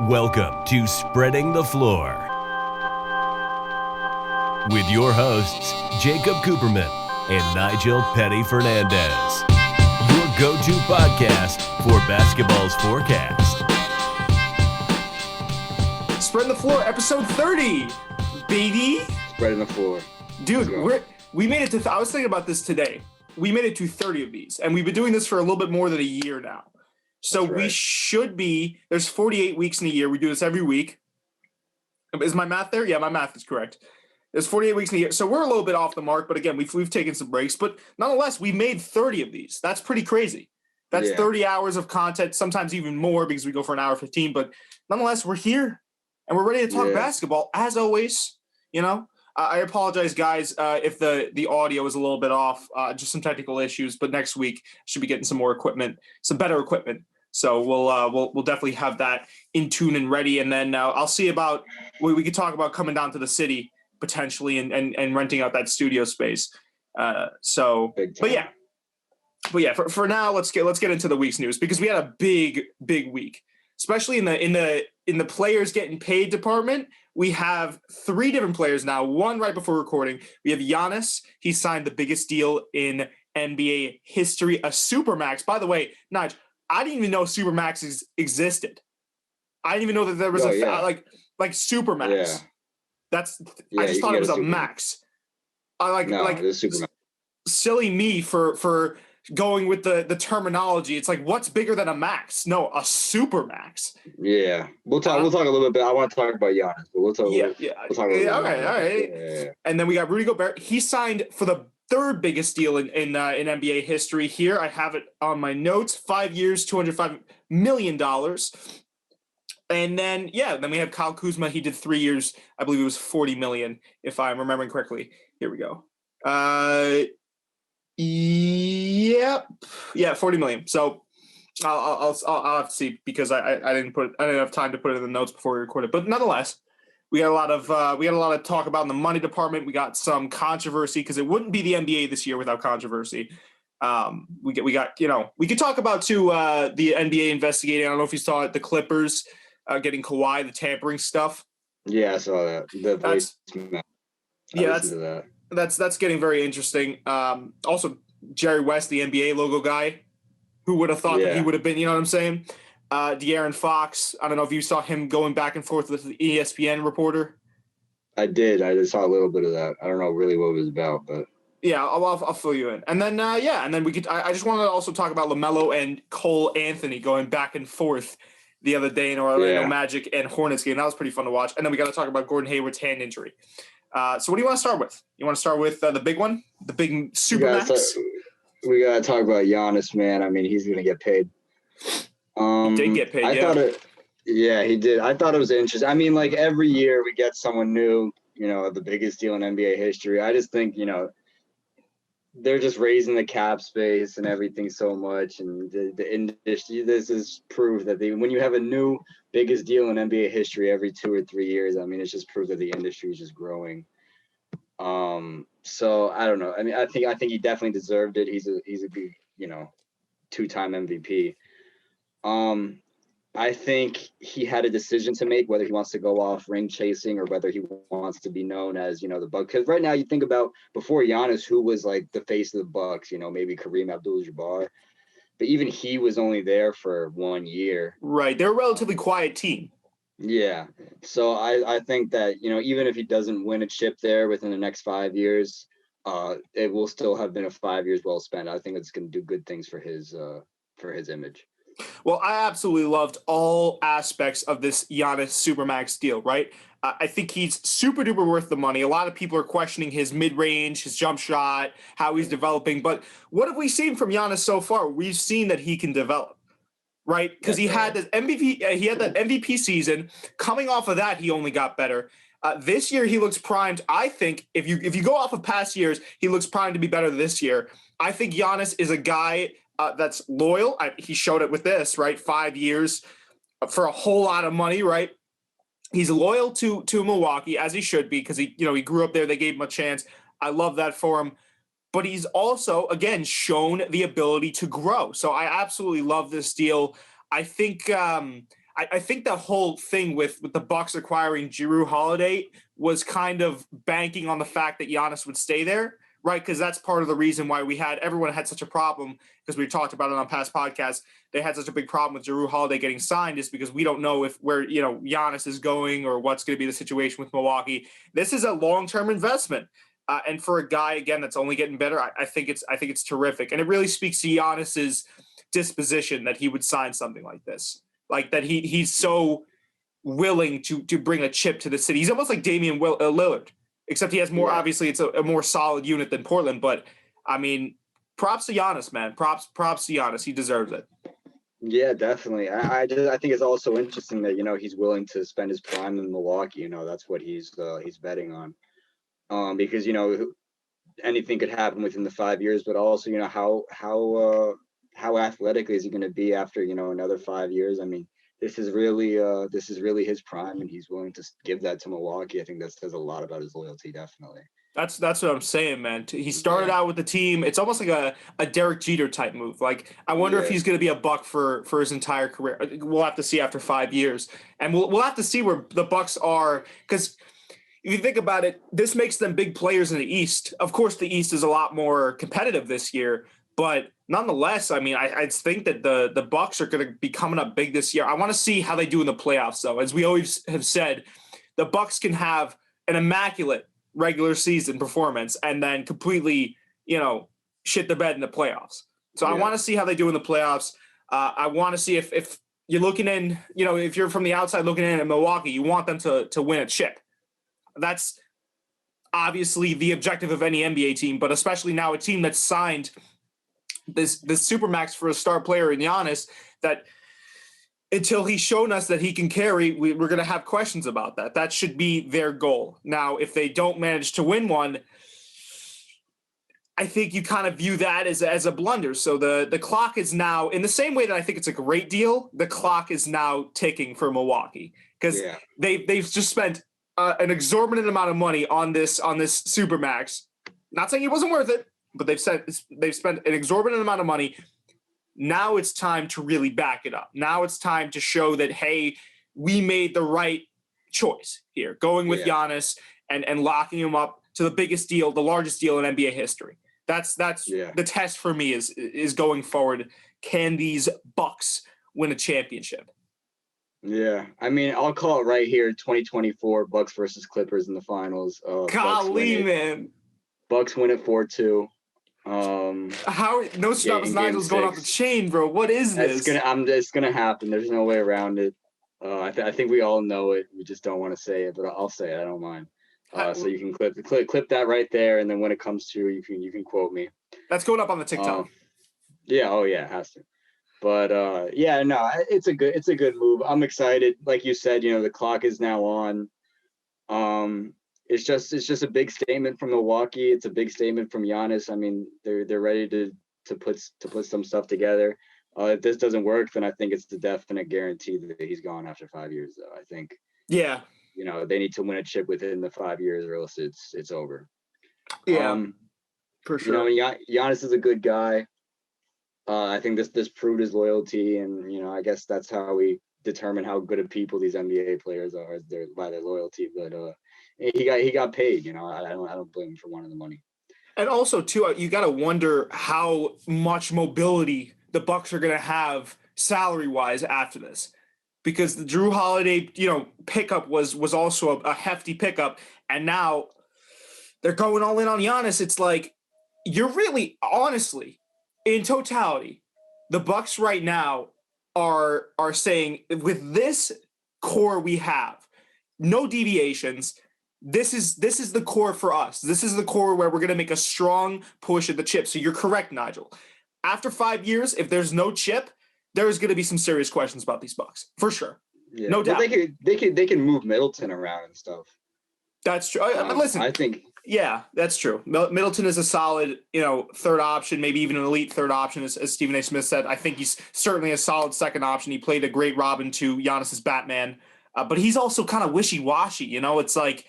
Welcome to Spreading the Floor with your hosts, Jacob Cooperman and Nigel Petty Fernandez, your go-to podcast for basketball's forecast. Spreading the Floor, episode 30, baby. Spreading the floor. Dude, we made it to, I was thinking about this today. We made it to 30 of these, and we've been doing this for a little bit more than a year now. So we should be, there's 48 weeks in a year. We do this every week. Is my math there? Yeah, my math is correct. There's 48 weeks in a year. So we're a little bit off the mark, but again, we've taken some breaks. But nonetheless, we made 30 of these. That's pretty crazy. That's 30 hours of content, sometimes even more because we go for an hour 15. But nonetheless, we're here, and we're ready to talk basketball, as always. You know, I apologize, guys, if the audio is a little bit off, just some technical issues. But next week, should be getting some more equipment, some better equipment. So we'll definitely have that in tune and ready, and then I'll see about we could talk about coming down to the city potentially and renting out that studio space. But yeah, for now, let's get into the week's news because we had a big week, especially in the players getting paid department. We have 3 different players now. One right before recording, we have Giannis. He signed the biggest deal in NBA history, a supermax. By the way, Nige, I didn't even know Supermax existed. I didn't even know that there was like Supermax. Yeah. I just thought it was a max. Silly me for going with the terminology. It's like, what's bigger than a max? No, a Supermax. Yeah, we'll talk a little bit. I want to talk about Giannis, but we'll talk. We'll talk all right. Yeah. And then we got Rudy Gobert. He signed for the 3rd biggest deal in NBA history. Here I have it on my notes: 5 years, $205 million. And then we have Kyle Kuzma. He did 3 years. I believe it was $40 million, if I'm remembering correctly. Here we go. $40 million. So I'll have to see because I didn't have time to put it in the notes before we recorded. But nonetheless, we got a lot of talk about in the money department. We got some controversy because it wouldn't be the NBA this year without controversy. We could talk about too the NBA investigating. I don't know if you saw it, the Clippers getting Kawhi, the tampering stuff. Yeah, I saw that. That's getting very interesting. Also, Jerry West, the NBA logo guy, who would have thought that he would have been? You know what I'm saying? De'Aaron Fox, I don't know if you saw him going back and forth with the ESPN reporter. I did. I just saw a little bit of that. I don't know really what it was about, but yeah, I'll fill you in. And then and then we could. I just wanted to also talk about LaMelo and Cole Anthony going back and forth the other day in Orlando Magic and Hornets game. That was pretty fun to watch. And then we got to talk about Gordon Hayward's hand injury. So what do you want to start with? You want to start with the big one, the big supermax? We got to talk about Giannis, man. I mean, he's going to get paid. He did get paid, he did. I thought it was interesting. I mean, like every year we get someone new, the biggest deal in NBA history. I just think, they're just raising the cap space and everything so much. And the industry, this is proof that when you have a new biggest deal in NBA history every 2 or 3 years, I mean, it's just proof that the industry is just growing. So I don't know. I mean, I think he definitely deserved it. He's a big, 2-time MVP. I think he had a decision to make whether he wants to go off ring chasing or whether he wants to be known as, the Bucks. Because right now you think about before Giannis, who was like the face of the Bucks, maybe Kareem Abdul-Jabbar. But even he was only there for 1 year. Right. They're a relatively quiet team. Yeah. So I think that, even if he doesn't win a chip there within the next 5 years, it will still have been a 5 years well spent. I think it's going to do good things for his image. Well, I absolutely loved all aspects of this Giannis Supermax deal, right? I think he's super duper worth the money. A lot of people are questioning his mid-range, his jump shot, how he's developing. But what have we seen from Giannis so far? We've seen that he can develop, right? Because he had this MVP. He had that MVP season. Coming off of that, he only got better. This year, he looks primed. I think if you go off of past years, he looks primed to be better this year. I think Giannis is a guy that's loyal. He showed it with this, right? 5 years for a whole lot of money, right? He's loyal to Milwaukee, as he should be, because he grew up there. They gave him a chance. I love that for him. But he's also, again, shown the ability to grow. So I absolutely love this deal. I think I think the whole thing with the Bucks acquiring Jrue Holiday was kind of banking on the fact that Giannis would stay there, right? Because that's part of the reason why everyone had such a problem, because we talked about it on past podcasts. They had such a big problem with Jrue Holiday getting signed, is because we don't know where Giannis is going or what's going to be the situation with Milwaukee. This is a long-term investment. And for a guy, again, that's only getting better, I think it's terrific. And it really speaks to Giannis's disposition that he would sign something like this. Like that he's so willing to bring a chip to the city. He's almost like Damian Lillard, except he has more, obviously it's a more solid unit than Portland. But, I mean, props to Giannis, man. Props to Giannis. He deserves it. Yeah, definitely. I think it's also interesting that, he's willing to spend his prime in Milwaukee. That's what he's betting on. Because anything could happen within the 5 years, but also how athletic is he going to be after another 5 years? I mean, this is really his prime, and he's willing to give that to Milwaukee. I think that says a lot about his loyalty, definitely. That's what I'm saying, man. He started out with the team. It's almost like a Derek Jeter type move. Like, I wonder if he's going to be a Buck for his entire career. We'll have to see after 5 years, and we'll have to see where the Bucks are, because if you think about it, this makes them big players in the East. Of course, the East is a lot more competitive this year, but nonetheless, I mean, I think that the Bucks are going to be coming up big this year. I want to see how they do in the playoffs, though. As we always have said, the Bucks can have an immaculate regular season performance and then completely, shit the bed in the playoffs. So I want to see how they do in the playoffs. I want to see if you're looking in, if you're from the outside looking in at Milwaukee, you want them to win a chip. That's obviously the objective of any NBA team, but especially now a team that's signed this supermax for a star player in Giannis, that until he's shown us that he can carry, we're going to have questions about that. That should be their goal. Now, if they don't manage to win one, I think you kind of view that as a blunder. So the clock is now, in the same way that I think it's a great deal, the clock is now ticking for Milwaukee, because they've just spent an exorbitant amount of money on this supermax. Not saying it wasn't worth it, but they've spent an exorbitant amount of money. Now it's time to really back it up. Now it's time to show that, hey, we made the right choice here, going with Giannis and locking him up to the biggest deal, the largest deal in NBA history. That's the test for me is going forward. Can these Bucks win a championship? Yeah, I mean, I'll call it right here: 2024 Bucks versus Clippers in the finals. Golly, man! Bucks win it 4-2. How Nostradamus Nigel's going off the chain, bro? What is this? It's gonna happen. There's no way around it. I think we all know it. We just don't want to say it, but I'll say it. I don't mind. So you can clip that right there, and then when it comes through, you can quote me. That's going up on the TikTok. It has to. But it's a good move. I'm excited. Like you said, the clock is now on. It's just a big statement from Milwaukee. It's a big statement from Giannis. I mean, they're ready to put some stuff together. If this doesn't work, then I think it's the definite guarantee that he's gone after 5 years, though. I think they need to win a chip within the 5 years, or else it's over. For sure. Giannis is a good guy. I think this proved his loyalty, and I guess that's how we determine how good of people these NBA players are, by their loyalty. But he got paid. I don't blame him for wanting the money. And also, too, you got to wonder how much mobility the Bucks are going to have salary-wise after this, because the Jrue Holiday, pickup was also a hefty pickup, and now they're going all in on Giannis. It's like, you're really, honestly, in totality, the Bucks right now are saying, with this core we have, no deviations. This is the core for us. This is the core where we're going to make a strong push at the chip. So you're correct, Nigel. After 5 years, if there's no chip, there's going to be some serious questions about these Bucks, for sure. Yeah. No doubt. They can move Middleton around and stuff. That's true. Listen, I think. Yeah, that's true. Middleton is a solid, third option, maybe even an elite third option, as Stephen A. Smith said. I think he's certainly a solid second option. He played a great Robin to Giannis's Batman, but he's also kind of wishy-washy. It's like,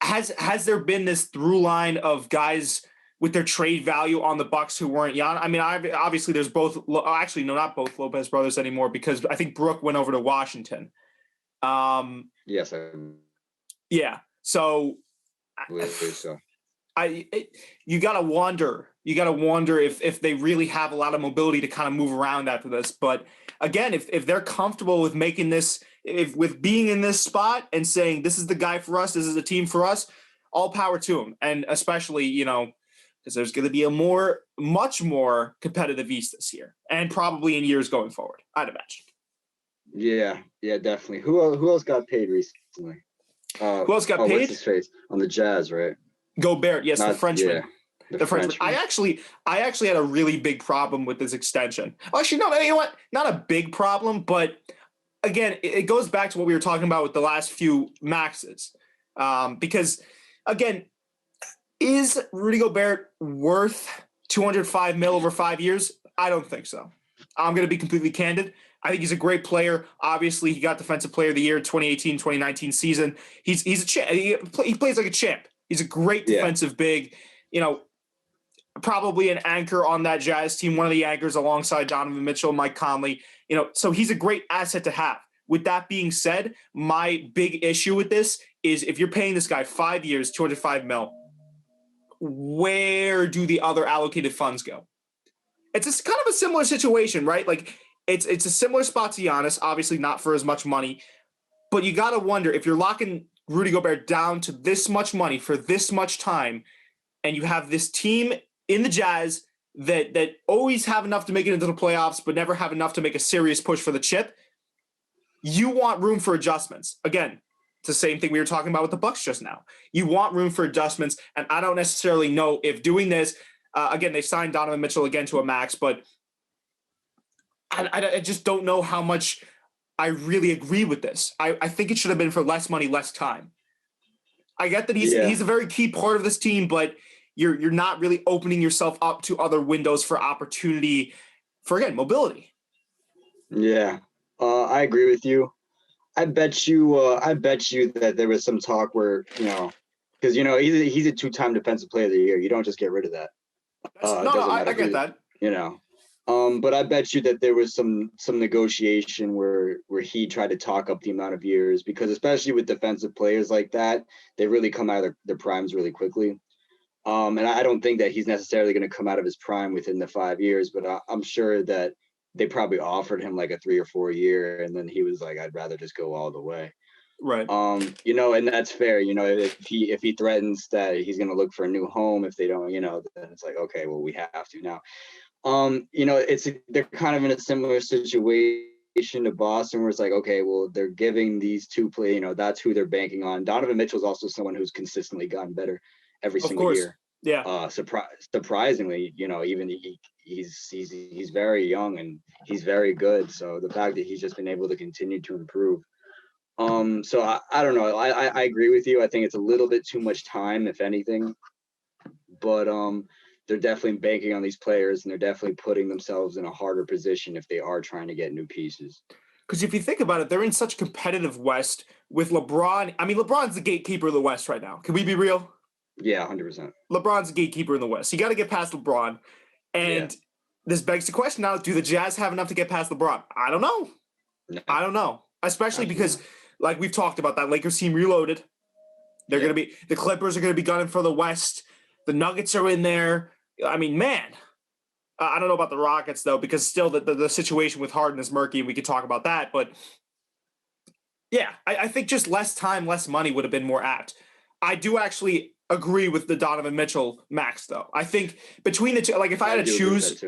has there been this through line of guys with their trade value on the Bucks who weren't Giannis. I mean, obviously there's both. Actually, no, not both Lopez brothers anymore because I think Brooke went over to Washington. Yes, yeah. So, so. You gotta wonder. You gotta wonder if they really have a lot of mobility to kind of move around after this. But again, if they're comfortable with making this, with being in this spot and saying this is the guy for us, this is the team for us, all power to them. And especially, because there's going to be a much more competitive East this year, and probably in years going forward, I'd imagine. Yeah, definitely. Who else got paid recently? Who else got paid? What's his face on the Jazz, right? Gobert, yes, the Frenchman. Yeah, the Frenchman. I actually had a really big problem with this extension. Actually, no, you know what? Not a big problem, but again, it goes back to what we were talking about with the last few maxes, because again. Is Rudy Gobert worth $205 million over 5 years? I don't think so. I'm going to be completely candid. I think he's a great player. Obviously, he got Defensive Player of the Year 2018-2019 season. He's a champ. He plays like a champ. He's a great defensive big. Probably an anchor on that Jazz team, one of the anchors alongside Donovan Mitchell, Mike Conley. So he's a great asset to have. With that being said, my big issue with this is if you're paying this guy 5 years, $205 million, where do the other allocated funds go? It's kind of a similar situation, right? Like it's a similar spot to Giannis, obviously not for as much money, but you got to wonder if you're locking Rudy Gobert down to this much money for this much time, and you have this team in the Jazz that always have enough to make it into the playoffs, but never have enough to make a serious push for the chip. You want room for adjustments. Again, it's the same thing we were talking about with the Bucks just now. You want room for adjustments, and I don't necessarily know if doing this, again, they signed Donovan Mitchell again to a max, but I just don't know how much I really agree with this. I think it should have been for less money, less time. I get that he's a very key part of this team, but you're not really opening yourself up to other windows for opportunity for, again, mobility. Yeah, I agree with you. I bet you that there was some talk where, because he's a 2-time Defensive Player of the Year. You don't just get rid of that. I get that. But I bet you that there was some negotiation where he tried to talk up the amount of years, because especially with defensive players like that, they really come out of their primes really quickly. And I don't think that he's necessarily going to come out of his prime within the 5 years, but I'm sure that they probably offered him like a 3 or 4 year, and then he was like, I'd rather just go all the way. Right. And that's fair. If he threatens that he's going to look for a new home if they don't, then it's like, okay, well, we have to now. They're kind of in a similar situation to Boston, where it's like, okay, well, they're giving these two play, that's who they're banking on. Donovan Mitchell is also someone who's consistently gotten better every single year. Yeah. Surprisingly, even he's very young and he's very good. So the fact that he's just been able to continue to improve. So I don't know. I agree with you. I think it's a little bit too much time, if anything. But they're definitely banking on these players, and they're definitely putting themselves in a harder position if they are trying to get new pieces. Because if you think about it, they're in such competitive West with LeBron. I mean, LeBron's the gatekeeper of the West right now. Can we be real? Yeah, 100%. LeBron's the gatekeeper in the West. You got to get past LeBron. And this begs the question now, do the Jazz have enough to get past LeBron? I don't know. No. I don't know. Especially because, like we've talked about, that Lakers team reloaded. They're going to be – the Clippers are going to be gunning for the West. The Nuggets are in there. I mean, man. I don't know about the Rockets, though, because still the situation with Harden is murky, and we could talk about that. But, yeah, I think just less time, less money would have been more apt. I do actually agree with the Donovan Mitchell max, though. I think between the two, like if I had to choose,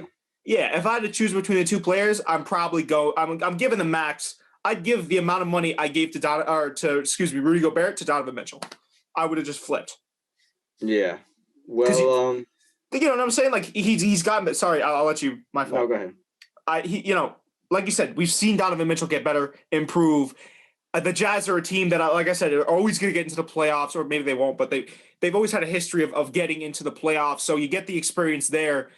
if I had to choose between the two players, I'm giving the max. I'd give the amount of money I gave to Rudy Gobert to Donovan Mitchell. I would have just flipped. Yeah. Well, you know what I'm saying? Like he's gotten. Sorry, I'll let you. My fault. No, go ahead. Like you said, we've seen Donovan Mitchell get better, improve. The Jazz are a team that, like I said, are always going to get into the playoffs, or maybe they won't, but they've always had a history of getting into the playoffs. So you get the experience there.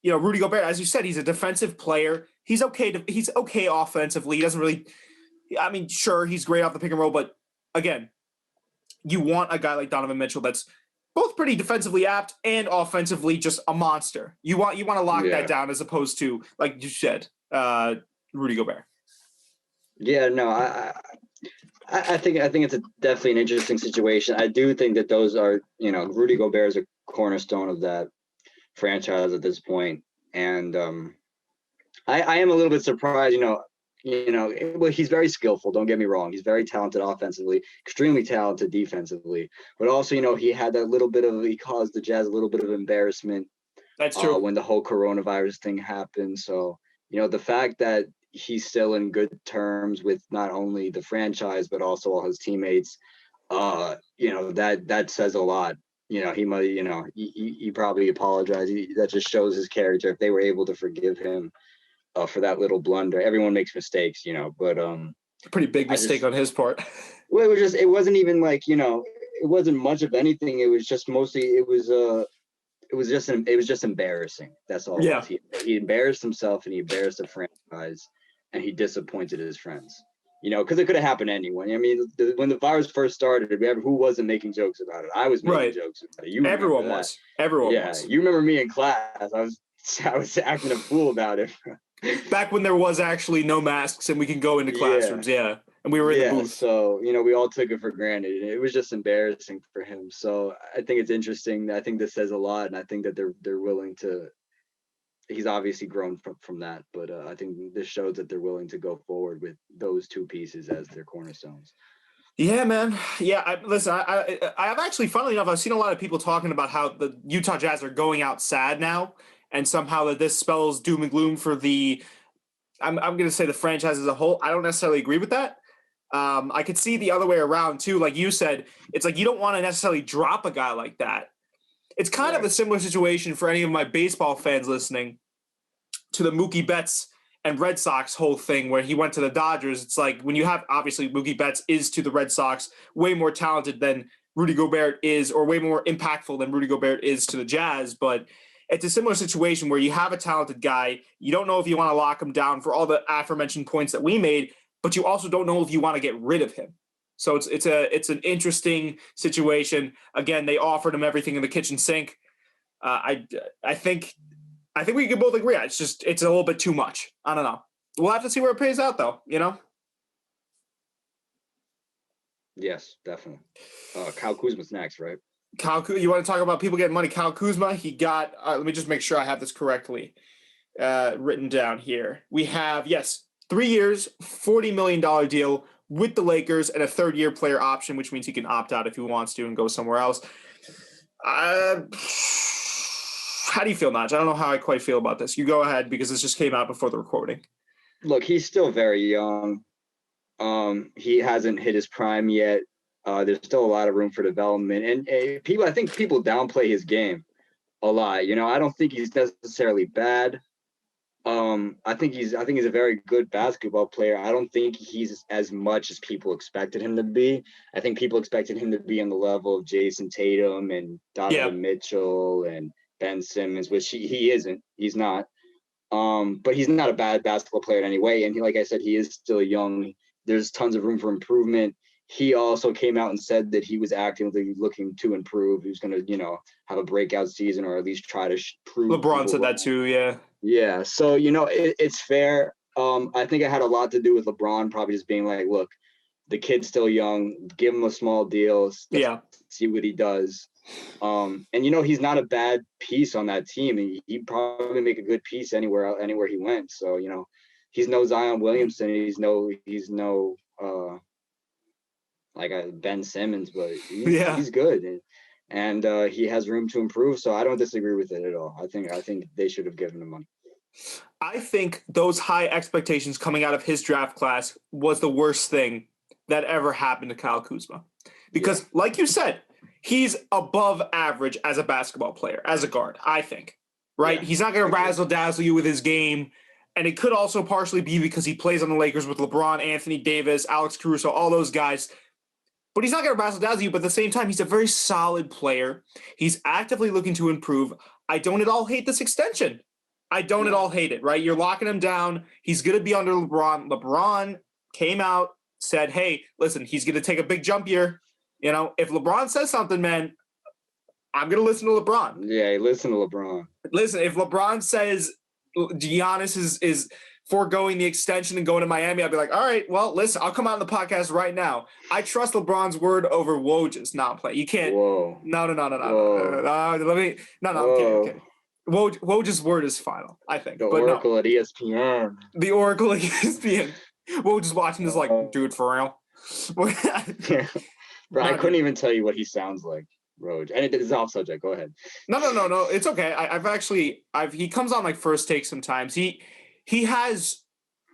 Rudy Gobert, as you said, he's a defensive player. He's okay. He's okay offensively. He doesn't really. I mean, sure, he's great off the pick and roll, but again, you want a guy like Donovan Mitchell that's both pretty defensively apt and offensively just a monster. You want to lock that down as opposed to, like you said, Rudy Gobert. Yeah, no, I think it's definitely an interesting situation. I do think that those are, Rudy Gobert is a cornerstone of that franchise at this point, and I am a little bit surprised. Well, he's very skillful. Don't get me wrong. He's very talented offensively, extremely talented defensively. But also, he had he caused the Jazz a little bit of embarrassment. That's true. When the whole coronavirus thing happened. So, the fact that he's still in good terms with not only the franchise but also all his teammates, that says a lot. He might, he probably apologized. That just shows his character. If they were able to forgive him for that little blunder. Everyone makes mistakes, but pretty big mistake on his part. Well, it wasn't even like, it wasn't much of anything. It was just mostly it was just embarrassing. That's all. Yeah. He embarrassed himself and he embarrassed the franchise and he disappointed his friends. Because it could have happened to anyone. I mean, when the virus first started, who wasn't making jokes about it? I was making jokes about it. Everyone was. Everyone was. You remember me in class. I was acting a fool about it. Back when there was actually no masks and we can go into classrooms, and we were in the booth. So, we all took it for granted. It was just embarrassing for him. So I think it's interesting. I think this says a lot, and I think that they're willing to. He's obviously grown from that, but I think this shows that they're willing to go forward with those two pieces as their cornerstones. Yeah, man. Yeah, I've actually, funnily enough, I've seen a lot of people talking about how the Utah Jazz are going out sad now. And somehow that this spells doom and gloom for I'm going to say the franchise as a whole. I don't necessarily agree with that. I could see the other way around too. Like you said, it's like you don't want to necessarily drop a guy like that. It's kind of a similar situation for any of my baseball fans listening to the Mookie Betts and Red Sox whole thing where he went to the Dodgers. It's like when you have, obviously, Mookie Betts is to the Red Sox way more talented than Rudy Gobert is, or way more impactful than Rudy Gobert is to the Jazz. But it's a similar situation where you have a talented guy. You don't know if you want to lock him down for all the aforementioned points that we made, but you also don't know if you want to get rid of him. So it's an interesting situation. Again, they offered him everything in the kitchen sink. I think we can both agree. It's a little bit too much. I don't know. We'll have to see where it pays out, though. Yes, definitely. Kyle Kuzma's next, right? You want to talk about people getting money? Kyle Kuzma, he got. Let me just make sure I have this correctly written down here. We have 3 years, $40 million deal with the Lakers and a third-year player option, which means he can opt out if he wants to and go somewhere else. How do you feel, Naj? I don't know how I quite feel about this. You go ahead because this just came out before the recording. Look, he's still very young. He hasn't hit his prime yet. There's still a lot of room for development, and I think people downplay his game a lot. I don't think he's necessarily bad. I think he's a very good basketball player. I don't think he's as much as people expected him to be. I think people expected him to be on the level of Jason Tatum and Donovan Mitchell and Ben Simmons, which he isn't. He's not. But he's not a bad basketball player in any way. And like I said, he is still young. There's tons of room for improvement. He also came out and said that he was actively looking to improve. He was going to, have a breakout season or at least try to prove. LeBron said that too, yeah. Yeah, so, it's fair. I think it had a lot to do with LeBron probably just being like, look, the kid's still young. Give him a small deal. See what he does. And, he's not a bad piece on that team. He'd probably make a good piece anywhere he went. So, he's no Zion Williamson. He's no like a Ben Simmons, but he's good, and he has room to improve. So I don't disagree with it at all. I think they should have given him money. I think those high expectations coming out of his draft class was the worst thing that ever happened to Kyle Kuzma, because, like you said, he's above average as a basketball player, as a guard. I think, right? He's not going to razzle dazzle you with his game. And it could also partially be because he plays on the Lakers with LeBron, Anthony Davis, Alex Caruso, all those guys. But he's not going to razzle dazzle you. But at the same time, he's a very solid player. He's actively looking to improve. I don't at all hate this extension. I don't at all hate it, right? You're locking him down. He's going to be under LeBron. LeBron came out, said, hey, listen, he's going to take a big jump here. If LeBron says something, man, I'm going to listen to LeBron. Yeah, listen to LeBron. Listen, if LeBron says Giannis is foregoing the extension and going to Miami, I'd be like, all right, well, listen, I'll come out on the podcast right now. I trust LeBron's word over Woj's. No, I'm playing. You can't. Whoa. No. Whoa. Let me. No, I'm kidding. Woj's word is final, I think. The Oracle at ESPN. The Oracle at ESPN. Woj is watching this like, dude, for real. Bro, I couldn't even tell you what he sounds like, Roj. And it is off subject. Go ahead. No. It's okay. He comes on like First Take sometimes. He has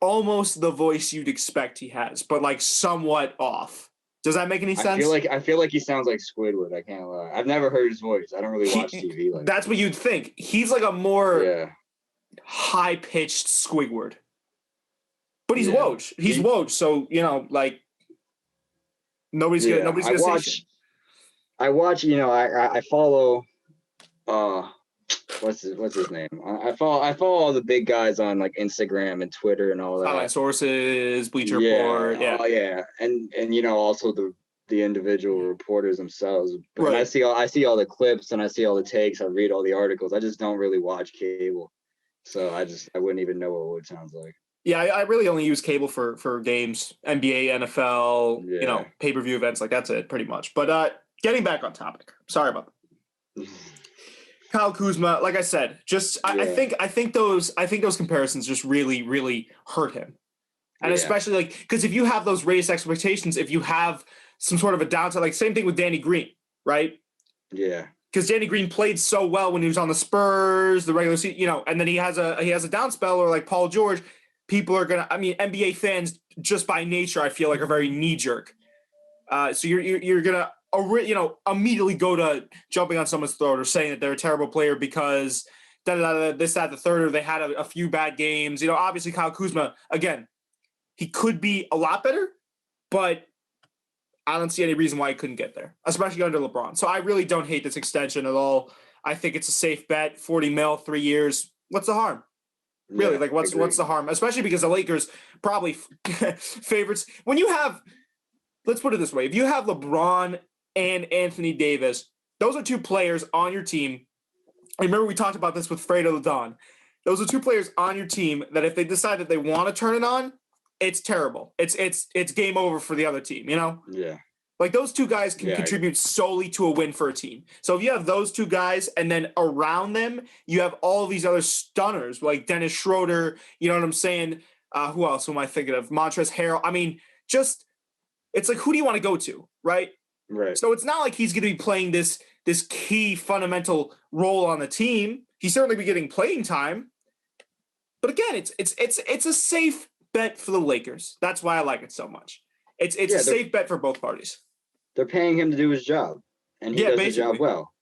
almost the voice you'd expect he has, but like somewhat off. Does that make any sense? I feel like he sounds like Squidward. I can't lie. I've never heard his voice. I don't really watch TV. That's what you'd think. He's like a more high-pitched Squidward. But he's Woj. He's Woj. So, like nobody's gonna say shit. I watch, I follow what's his name? I follow all the big guys on like Instagram and Twitter and all that. Like Sources, Bleacher Report, Oh yeah, and also the individual reporters themselves. But right. I see all the clips and I see all the takes. I read all the articles. I just don't really watch cable, so I wouldn't even know what it sounds like. Yeah, I really only use cable for games, NBA, NFL, pay-per-view events. Like that's it, pretty much. But getting back on topic. Sorry about that. Kyle Kuzma, like I said, I think those comparisons just really, really hurt him. And especially because if you have those raised expectations, if you have some sort of a downside, like same thing with Danny Green, right? Yeah. Because Danny Green played so well when he was on the Spurs, the regular season, and then he has a down spell, or like Paul George. People are NBA fans just by nature, I feel like, are very knee jerk. So you're gonna immediately go to jumping on someone's throat or saying that they're a terrible player because this, that, the third, or they had a few bad games. Obviously Kyle Kuzma, again, he could be a lot better, but I don't see any reason why he couldn't get there, especially under LeBron. So I really don't hate this extension at all. I think it's a safe bet, 40 mil, 3 years. What's the harm? Really, what's the harm? Especially because the Lakers probably favorites. When you have, let's put it this way, if you have LeBron and Anthony Davis, those are two players on your team. I remember we talked about this with Fredo Ledon. Those are two players on your team that if they decide that they want to turn it on, it's terrible. It's game over for the other team, Yeah. Like those two guys can contribute solely to a win for a team. So if you have those two guys and then around them, you have all these other stunners like Dennis Schroeder, you know what I'm saying? Who else am I thinking of? Montrezl Harrell. It's like, who do you want to go to, right? Right. So it's not like he's going to be playing this key fundamental role on the team. He's certainly be getting playing time. But again, it's a safe bet for the Lakers. That's why I like it so much. It's a safe bet for both parties. They're paying him to do his job, and he does his job well,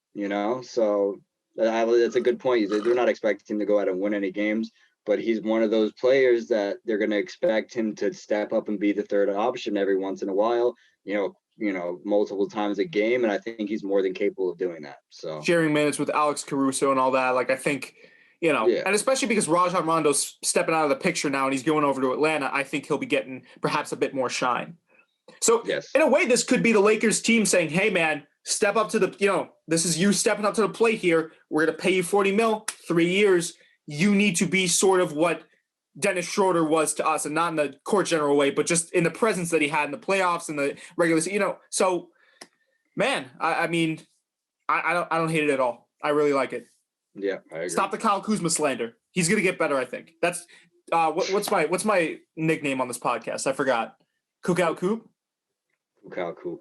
So that's a good point. They're not expecting him to go out and win any games, but he's one of those players that they're going to expect him to step up and be the third option every once in a while, multiple times a game, and I think he's more than capable of doing that. So sharing minutes with Alex Caruso and all that, I think, and especially because Rajon Rondo's stepping out of the picture now and he's going over to Atlanta, I think he'll be getting perhaps a bit more shine. So in a way, this could be the Lakers team saying, hey, man, step up to this is you stepping up to the plate here. We're going to pay you 40 mil, 3 years. You need to be sort of what Dennis Schroeder was to us, and not in the court general way, but just in the presence that he had in the playoffs and the regular season, So, man, I don't hate it at all. I really like it. Yeah, I agree. Stop the Kyle Kuzma slander. He's going to get better, I think. That's what's my nickname on this podcast? I forgot. Cookout Coop? Cookout Coop.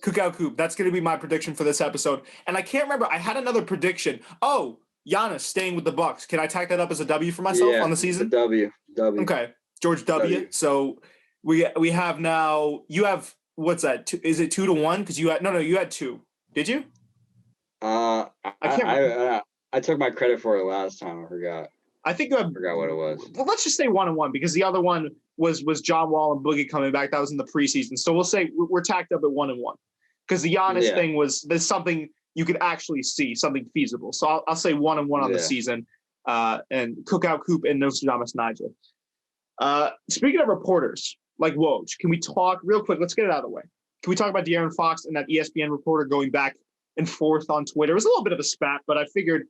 Cookout Coop. That's going to be my prediction for this episode. And I can't remember. I had another prediction. Oh, Giannis staying with the Bucks. Can I tack that up as a W for myself on the season? W. Okay. George W. So we have now, you have, what's that? Is it 2-1? Because you had, you had 2. Did you? I can't remember. I took my credit for it last time. I forgot. I think I forgot what it was. Well, let's just say 1-1 because the other one was John Wall and Boogie coming back. That was in the preseason. So we'll say we're tacked up at 1-1 because the Giannis thing there's something you could actually see, something feasible. So I'll say 1-1 on the season. And Cookout Coop and Nostradamus Nigel. Speaking of reporters like Woj, can we talk real quick? Let's get it out of the way. Can we talk about De'Aaron Fox and that ESPN reporter going back and forth on Twitter. It was a little bit of a spat, but I figured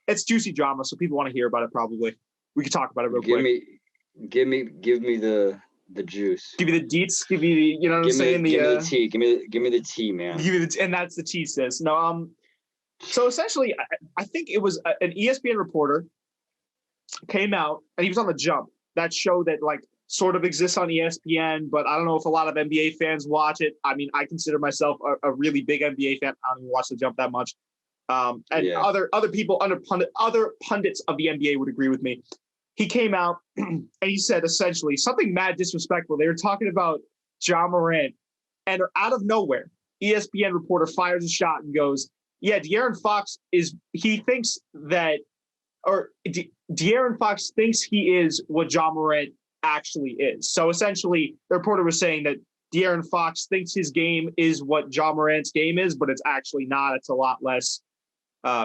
it's juicy drama, so people want to hear about it. Probably we could talk about it real quick. Give me the juice. Give me the deets. Give me the, you know what I'm saying? Give me the tea. Give me the tea, man. And that's the tea, sis. No, so essentially, I think it was an ESPN reporter came out, and he was on The Jump, that show that like sort of exists on ESPN, but I don't know if a lot of NBA fans watch it. I mean, I consider myself a really big NBA fan. I don't even watch The Jump that much. Other people, other pundits of the NBA would agree with me. He came out and he said essentially something mad disrespectful. They were talking about Ja Morant, and out of nowhere, ESPN reporter fires a shot and goes, "Yeah, De'Aaron Fox De'Aaron Fox thinks he is what Ja Morant actually is." So essentially, the reporter was saying that De'Aaron Fox thinks his game is what Ja Morant's game is, but it's actually not. It's a lot less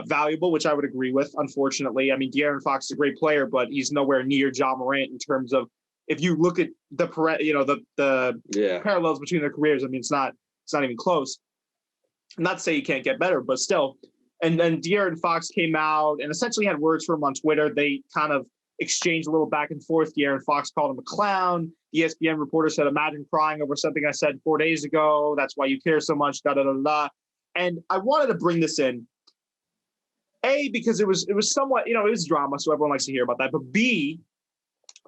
valuable, which I would agree with, unfortunately. I mean, De'Aaron Fox is a great player, but he's nowhere near Ja Morant in terms of, if you look at the parallels between their careers, I mean, it's not even close. Not to say you can't get better, but still. And then De'Aaron Fox came out and essentially had words for him on Twitter. They kind of exchanged a little back and forth. De'Aaron Fox called him a clown. The ESPN reporter said, "Imagine crying over something I said 4 days ago. That's why you care so much, da da da da." And I wanted to bring this in, A, because it was somewhat, it was drama, so everyone likes to hear about that. But B,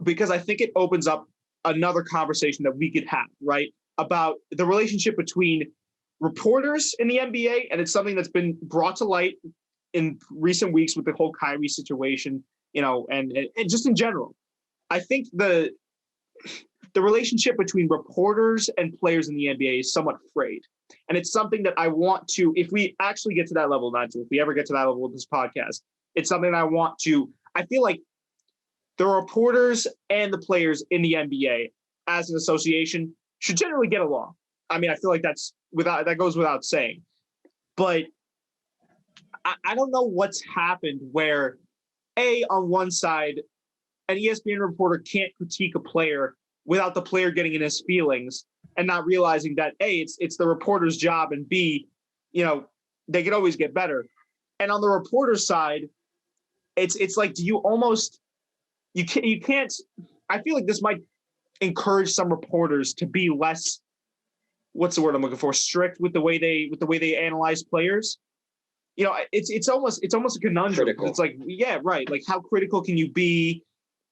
because I think it opens up another conversation that we could have, right, about the relationship between reporters in the NBA, and it's something that's been brought to light in recent weeks with the whole Kyrie situation, and just in general. I think the relationship between reporters and players in the NBA is somewhat frayed. And it's something that I want to, if we actually get to that level, Nigel, if we ever get to that level with this podcast, it's something I feel like the reporters and the players in the NBA as an association should generally get along. I mean, I feel like that goes without saying. But I don't know what's happened where, A, on one side, an ESPN reporter can't critique a player without the player getting in his feelings and not realizing that, A, it's the reporter's job, and B, they can always get better. And on the reporter's side, it's like, you can't, I feel like this might encourage some reporters to be less, what's the word I'm looking for, strict with the way they analyze players. It's almost a conundrum. Critical. It's like, yeah, right. Like, how critical can you be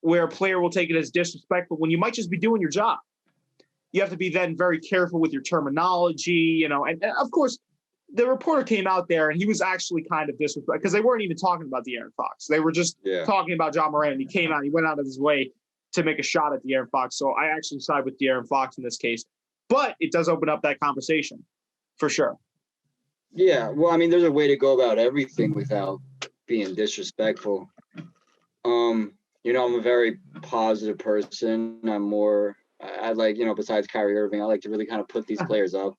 where a player will take it as disrespectful when you might just be doing your job? You have to be then very careful with your terminology, and of course, the reporter came out there and he was actually kind of disrespectful because they weren't even talking about De'Aaron Fox. They were just talking about Ja Morant, and he came out, he went out of his way to make a shot at De'Aaron Fox. So I actually side with De'Aaron Fox in this case, but it does open up that conversation for sure. Yeah, well, I mean, there's a way to go about everything without being disrespectful. I'm a very positive person. I like, besides Kyrie Irving, I like to really kind of put these players up.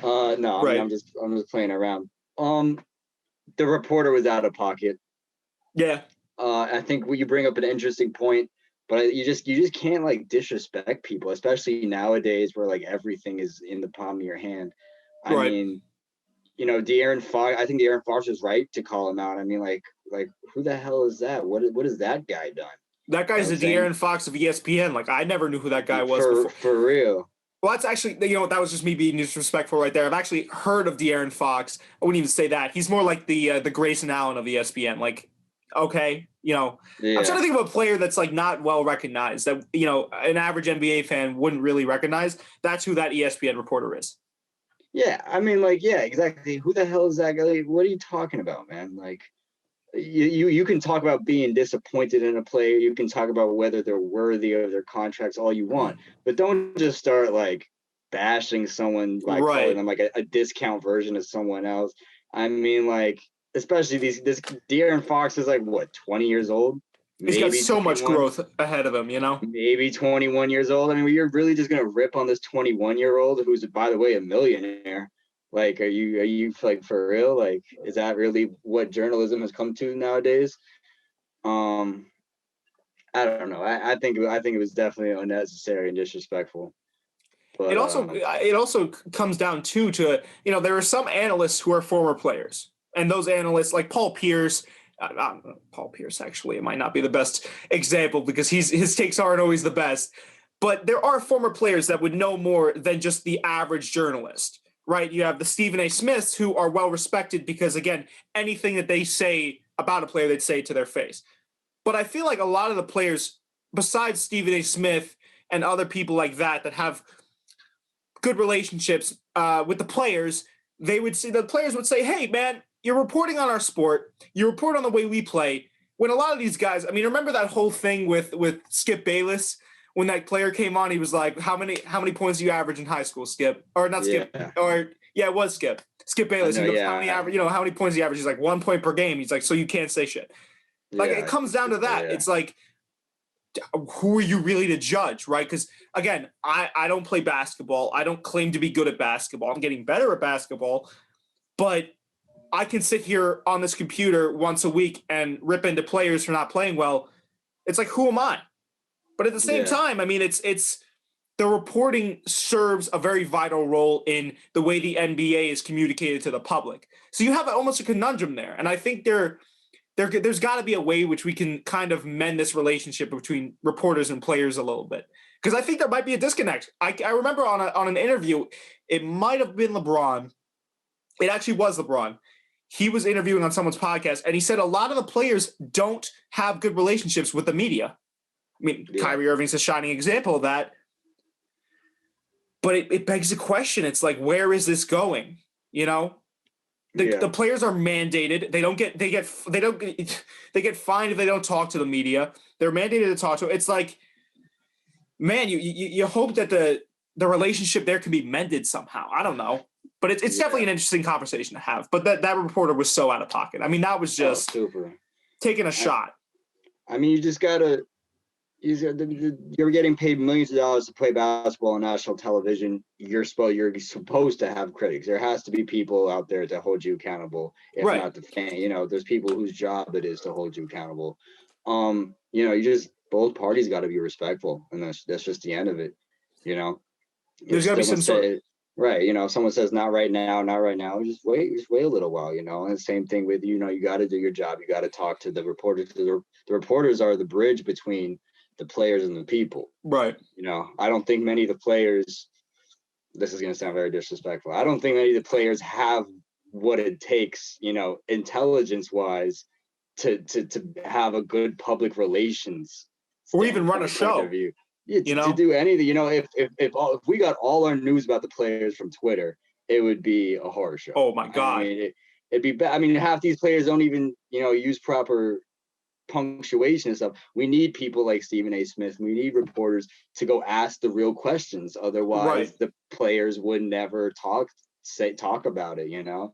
No, right. I'm just playing around. The reporter was out of pocket. Yeah. I think you bring up an interesting point, but you just can't like disrespect people, especially nowadays where like everything is in the palm of your hand. I mean, De'Aaron Fox, I think De'Aaron Fox was right to call him out. I mean, like who the hell is that? What has that guy done? That guy's the De'Aaron Fox of ESPN. Like, I never knew who that guy was before. For real. Well, that's actually, that was just me being disrespectful right there. I've actually heard of De'Aaron Fox. I wouldn't even say that. He's more like the Grayson Allen of ESPN. Like, okay, I'm trying to think of a player that's like not well recognized that, an average NBA fan wouldn't really recognize. That's who that ESPN reporter is. Yeah, I mean, like, yeah, exactly. Who the hell is that guy? Like, what are you talking about, man? Like, you can talk about being disappointed in a player. You can talk about whether they're worthy of their contracts all you want, but don't just start like bashing someone by calling them like a discount version of someone else. I mean, like, especially this De'Aaron Fox is like what, 20 years old? He's got so much growth ahead of him, Maybe 21 years old. I mean, you're really just gonna rip on this 21-year-old who's, by the way, a millionaire. Like, are you like for real? Like, is that really what journalism has come to nowadays? I don't know. I think it was definitely unnecessary and disrespectful. But it also comes down to there are some analysts who are former players, and those analysts like Paul Pierce. Paul Pierce, actually, it might not be the best example because his takes aren't always the best. But there are former players that would know more than just the average journalist, right? You have the Stephen A. Smiths who are well respected because, again, anything that they say about a player, they'd say it to their face. But I feel like a lot of the players, besides Stephen A. Smith and other people like that have good relationships with the players, the players would say, hey, man, you're reporting on our sport. You report on the way we play. When a lot of these guys, I mean, remember that whole thing with Skip Bayless? When that player came on, he was like, how many points do you average in high school, Skip? Or not Skip, it was Skip. Skip Bayless. He goes, how many points do you average? He's like 1 point per game. He's like, so you can't say shit. Like, it comes down to that. It's like, who are you really to judge, right? Because, again, I don't play basketball. I don't claim to be good at basketball. I'm getting better at basketball. But I can sit here on this computer once a week and rip into players for not playing well. It's like, who am I? But at the same time, I mean, it's the reporting serves a very vital role in the way the NBA is communicated to the public. So you have almost a conundrum there. And I think there's got to be a way which we can kind of mend this relationship between reporters and players a little bit. Because I think there might be a disconnect. I remember on an interview, it might have been LeBron. It actually was LeBron. He was interviewing on someone's podcast, and he said a lot of the players don't have good relationships with the media. I mean, Kyrie Irving's a shining example of that. But it begs the question. It's like, where is this going? The players are mandated. They get fined if they don't talk to the media. They're mandated to talk to. It's like, man, you hope that the relationship there can be mended somehow. I don't know. But it's definitely an interesting conversation to have. But that reporter was so out of pocket. I mean, that was just taking a shot. I mean, you're getting paid millions of dollars to play basketball on national television. You're supposed to have critics. There has to be people out there to hold you accountable. If not the fan, there's people whose job it is to hold you accountable. Both parties got to be respectful, and that's just the end of it. There's got to be some sort. Right. If someone says not right now, just wait a little while, and the same thing with, you got to do your job. You got to talk to the reporters. The reporters are the bridge between the players and the people. Right. I don't think many of the players, this is going to sound very disrespectful, I don't think many of the players have what it takes, intelligence wise to have a good public relations or even run a show. To do anything, if we got all our news about the players from Twitter, it would be a horror show. Oh my God. I mean, it'd be bad. I mean, half these players don't even, use proper punctuation and stuff. We need people like Stephen A. Smith. We need reporters to go ask the real questions. Otherwise, the players would never talk about it,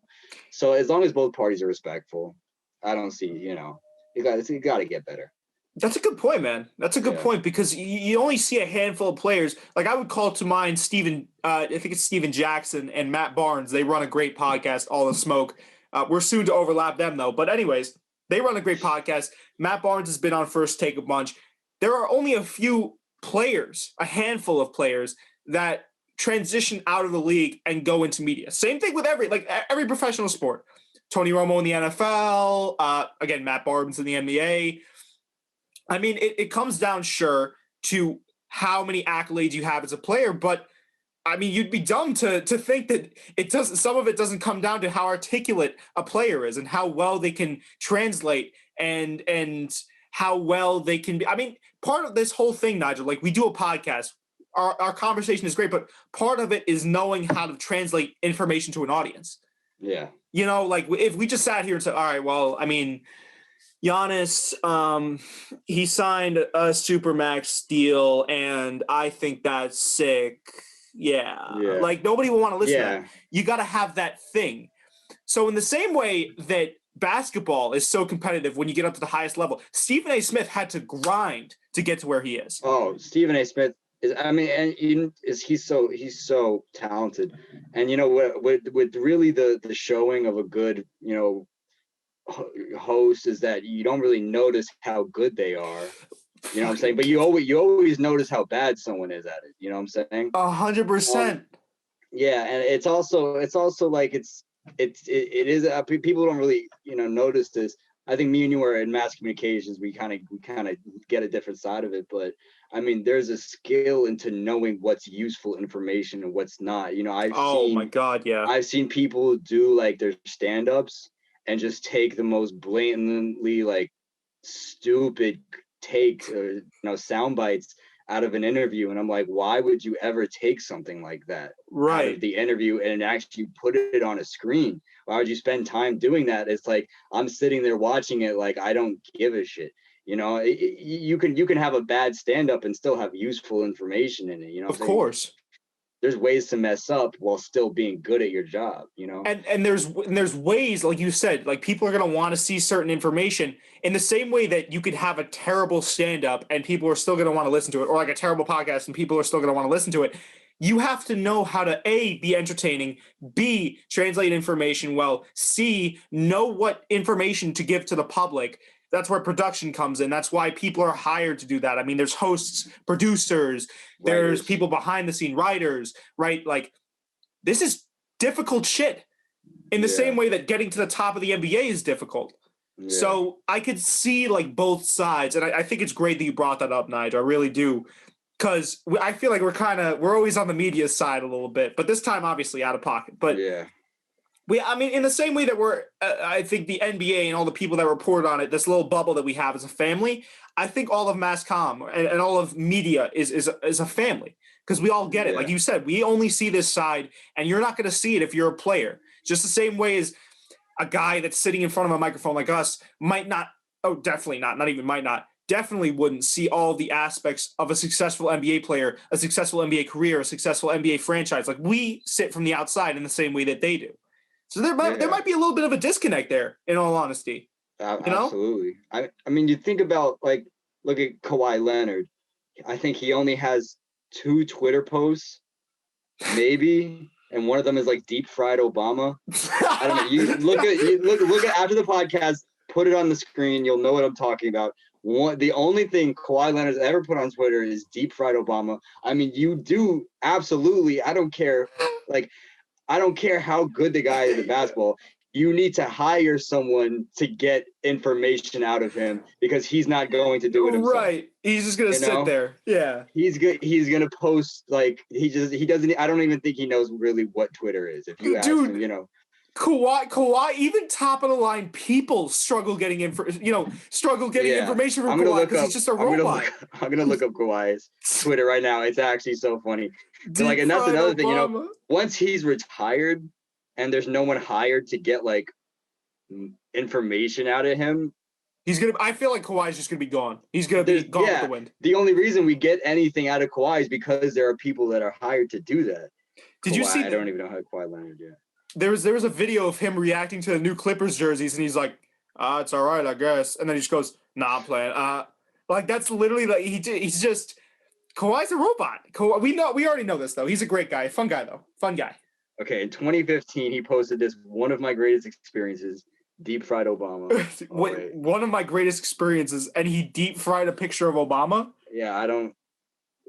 So as long as both parties are respectful, I don't see, you got to get better. That's a good point, man. That's a good point because you only see a handful of players. Like I would call to mind I think it's Steven Jackson and Matt Barnes. They run a great podcast, All the Smoke. We're soon to overlap them though. But anyways, they run a great podcast. Matt Barnes has been on First Take a bunch. There are only a handful of players that transition out of the league and go into media. Same thing with every professional sport. Tony Romo in the NFL. Again, Matt Barnes in the NBA. I mean, it comes down, sure, to how many accolades you have as a player, but I mean, you'd be dumb to think that some of it doesn't come down to how articulate a player is and how well they can translate and how well they can be. I mean, part of this whole thing, Nigel, like we do a podcast, our conversation is great, but part of it is knowing how to translate information to an audience. Yeah. Like if we just sat here and said, all right, well, I mean, Giannis, he signed a Supermax deal, and I think that's sick. Yeah. Like nobody will want to listen to that. You got to have that thing. So in the same way that basketball is so competitive when you get up to the highest level, Stephen A. Smith had to grind to get to where he is. Oh, Stephen A. Smith is, I mean, and he's so talented. And with really the showing of a good, host is that you don't really notice how good they are You know what I'm saying? But you always notice how bad someone is at it. You know what I'm saying? 100%. Yeah, and it's also like it is people don't really notice this. I think me and you are in mass communications. We kind of get a different side of it, but I mean, there's a skill into knowing what's useful information and what's not. My God, yeah. I've seen people do like their stand-ups and just take the most blatantly like stupid takes or sound bites out of an interview, and I'm like, why would you ever take something like that out of the interview and actually put it on a screen? Why would you spend time doing that? It's like I'm sitting there watching it like I don't give a shit. You can have a bad stand-up and still have useful information in it. Of course. There's ways to mess up while still being good at your job, And there's ways, like you said, like people are going to want to see certain information in the same way that you could have a terrible stand-up and people are still going to want to listen to it, or like a terrible podcast and people are still going to want to listen to it. You have to know how to A, be entertaining, B, translate information well, C, know what information to give to the public. That's where production comes in. That's why people are hired to do that. I mean, there's hosts, producers, there's people behind the scene, writers, right? Like, this is difficult shit in the same way that getting to the top of the NBA is difficult. Yeah. So I could see like both sides. And I think it's great that you brought that up, Nigel. I really do. Because I feel like we're always on the media side a little bit, but this time obviously out of pocket. But yeah. I mean, in the same way that I think the NBA and all the people that report on it, this little bubble that we have as a family, I think all of mass comm and all of media is a family because we all get it. Like you said, we only see this side, and you're not going to see it if you're a player. Just the same way as a guy that's sitting in front of a microphone like us might not, definitely definitely wouldn't see all the aspects of a successful NBA player, a successful NBA career, a successful NBA franchise. Like we sit from the outside in the same way that they do. So there might be a little bit of a disconnect there, in all honesty. Absolutely. I mean, you think about look at Kawhi Leonard. I think he only has 2 Twitter posts, maybe, and one of them is like deep fried Obama. I don't know. You look at after the podcast, put it on the screen. You'll know what I'm talking about. The only thing Kawhi Leonard's ever put on Twitter is deep fried Obama. I mean, you do absolutely. I don't care. I don't care how good the guy is at basketball. You need to hire someone to get information out of him because he's not going to do it himself. Right. He's just going to sit there. Yeah. He's good. He's going to post he doesn't, I don't even think he knows really what Twitter is. If you ask him, Kawhi, even top of the line people struggle getting information from Kawhi because he's just a robot. I'm going to look up Kawhi's Twitter right now. It's actually so funny. And that's another thing, once he's retired and there's no one hired to get information out of him, I feel like Kawhi's just gonna be gone. He's gonna be gone with the wind. The only reason we get anything out of Kawhi is because there are people that are hired to do that. Did you see? I don't even know how Kawhi Leonard did. There was a video of him reacting to the new Clippers jerseys, and he's like, "It's all right, I guess." And then he just goes, "Nah, I'm playing." That's literally he's just. Kawhi's a robot. We already know this though. He's a great guy, fun guy. Okay, in 2015, he posted this: "One of my greatest experiences, deep fried Obama." One of my greatest experiences, and he deep fried a picture of Obama. Yeah, I don't.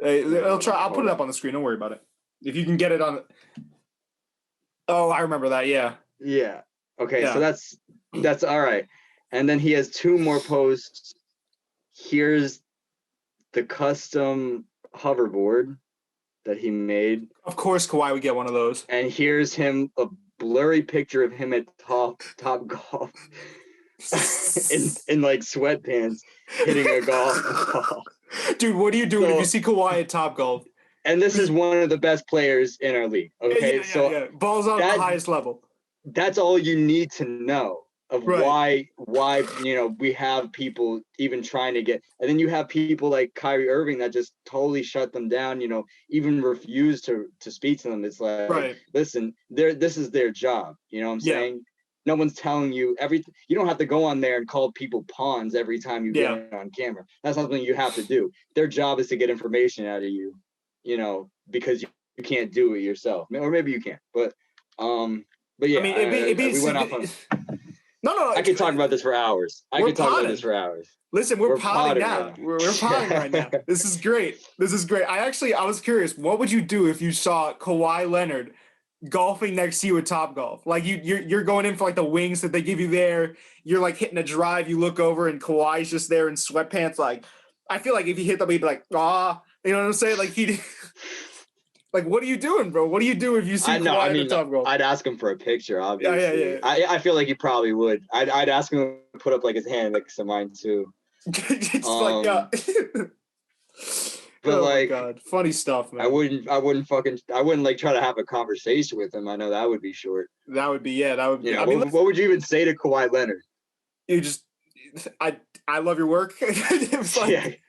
I'll put it up on the screen. Don't worry about it. If you can get it on. Oh, I remember that. Yeah. Yeah. Okay, yeah. So that's all right. And then he has 2 more posts. Here's the custom hoverboard that he made. Of course, Kawhi would get one of those. And here's a blurry picture of him at Top Golf in sweatpants hitting a golf ball. Dude, what are you doing if you see Kawhi at Top Golf? And this is one of the best players in our league. Okay, yeah. Ball's on the highest level. That's all you need to know of why we have people even trying to get, and then you have people like Kyrie Irving that just totally shut them down, even refuse to speak to them. It's like, listen, this is their job. You know what I'm saying? No one's telling you everything. You don't have to go on there and call people pawns every time you get on camera. That's not something you have to do. Their job is to get information out of you, because you can't do it yourself, or maybe you can, but yeah. I mean, we went off on. No. I could talk about this for hours. Listen, we're potting now. Right now. We're potting right now. This is great. I was curious, what would you do if you saw Kawhi Leonard golfing next to you at Topgolf? Like you're going in for like the wings that they give you there. You're like hitting a drive. You look over and Kawhi's just there in sweatpants. Like, I feel like if he hit them, he'd be like, ah, you know what I'm saying? Like like, what are you doing, bro? What do you do if you see Kawhi at Topgolf? I'd ask him for a picture, obviously. Yeah. I feel like he probably would. I'd ask him to put up like his hand next to mine too. It's like, but my God, funny stuff, man. I wouldn't like try to have a conversation with him. I know that would be short. That would be. You know, I mean, what would you even say to Kawhi Leonard? You just, I love your work. It's like,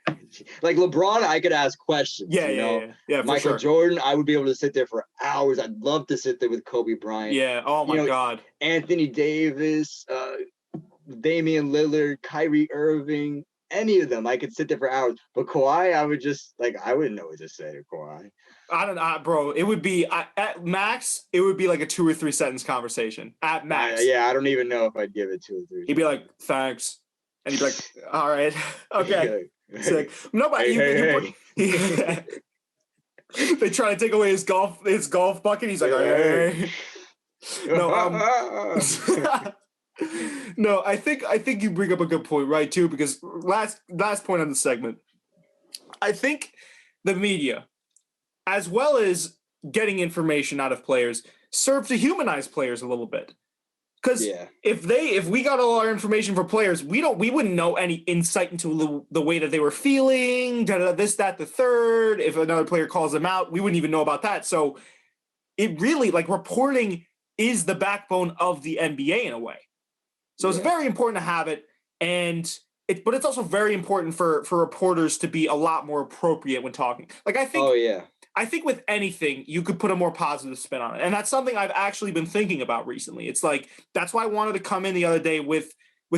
like LeBron, I could ask questions. Yeah. Michael Jordan, I would be able to sit there for hours. I'd love to sit there with Kobe Bryant. Yeah. Oh my God. Anthony Davis, Damian Lillard, Kyrie Irving, any of them. I could sit there for hours. But Kawhi, I wouldn't know what to say to Kawhi. I don't know, bro. It would be at max. It would be like a 2 or 3 sentence conversation at max. I don't even know if I'd give it 2 or 3. He'd be like, "Thanks," and he'd be like, "All right, okay." It's like, nobody. They try to take away his golf bucket. He's like, "Hey." No, I think you bring up a good point, right? Too, because last point on the segment, I think the media, as well as getting information out of players, serve to humanize players a little bit. Because if we got all our information for players, we wouldn't know any insight into the way that they were feeling, this, that, the third. If another player calls them out, we wouldn't even know about that. So it really, like, reporting is the backbone of the NBA in a way. So it's very important to have it, but it's also very important for reporters to be a lot more appropriate when talking. Like, I think. I think with anything, you could put a more positive spin on it. And that's something I've actually been thinking about recently. It's like, that's why I wanted to come in the other day with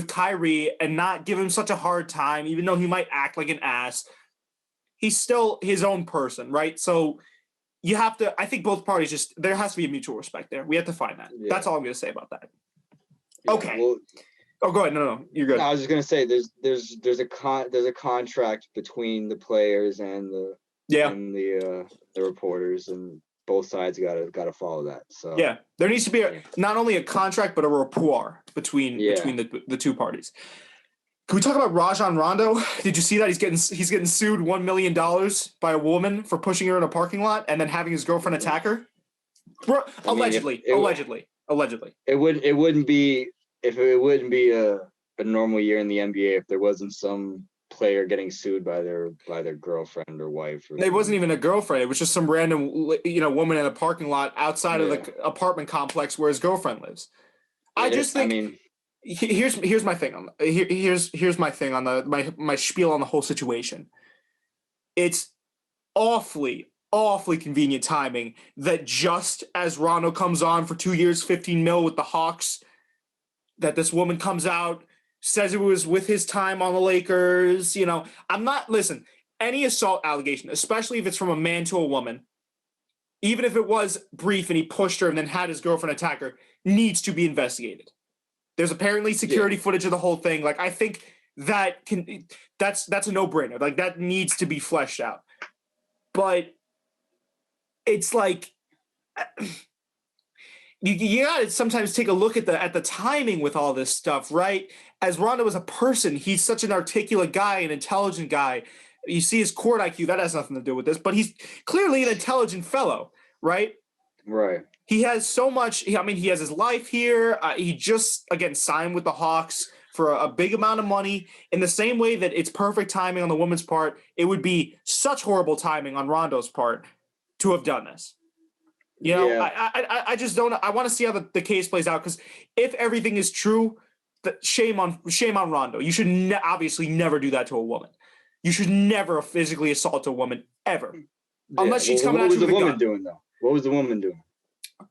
Kyrie and not give him such a hard time, even though he might act like an ass. He's still his own person, right? So you have to, I think both parties there has to be a mutual respect there. We have to find that. Yeah. That's all I'm going to say about that. Yeah, okay. Well, go ahead. No, you're good. I was just going to say there's a contract between the players and the reporters, and both sides gotta follow that. So there needs to be not only a contract but a rapport between the two parties. Can we talk about Rajon Rondo? Did you see that he's getting sued $1 million by a woman for pushing her in a parking lot and then having his girlfriend attack her? Allegedly. It wouldn't be a normal year in the NBA if there wasn't some player getting sued by their girlfriend or wife. It wasn't even a girlfriend. It was just some random, woman in a parking lot outside of the apartment complex where his girlfriend lives. Here's my thing. Here's my thing on my spiel on the whole situation. It's awfully convenient timing that just as Rondo comes on for 2 years, $15 million with the Hawks, that this woman comes out, says it was with his time on the Lakers. Any assault allegation, especially if it's from a man to a woman, even if it was brief and he pushed her and then had his girlfriend attack her, needs to be investigated. There's apparently security footage of the whole thing. Like, I think that's a no-brainer. Like, that needs to be fleshed out. But it's like, you gotta sometimes take a look at the timing with all this stuff, right? As Rondo is a person, he's such an articulate guy, an intelligent guy. You see his court IQ, that has nothing to do with this, but he's clearly an intelligent fellow, right? Right. He has so much. He has his life here. He just, again, signed with the Hawks for a big amount of money. In the same way that it's perfect timing on the woman's part, it would be such horrible timing on Rondo's part to have done this. I just don't. I want to see how the case plays out, because if everything is true, shame on Rondo. You should obviously never do that to a woman. You should never physically assault a woman ever, unless she's coming at you with a gun. What was the woman doing though? What was the woman doing?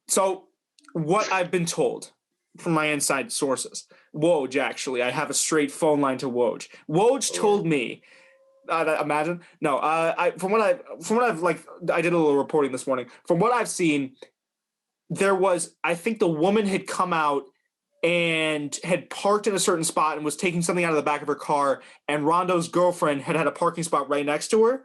So, what I've been told from my inside sources, Woj, actually, I have a straight phone line to Woj. Woj told me. Imagine no. I did a little reporting this morning. From what I've seen, I think the woman had come out and had parked in a certain spot and was taking something out of the back of her car, and Rondo's girlfriend had a parking spot right next to her,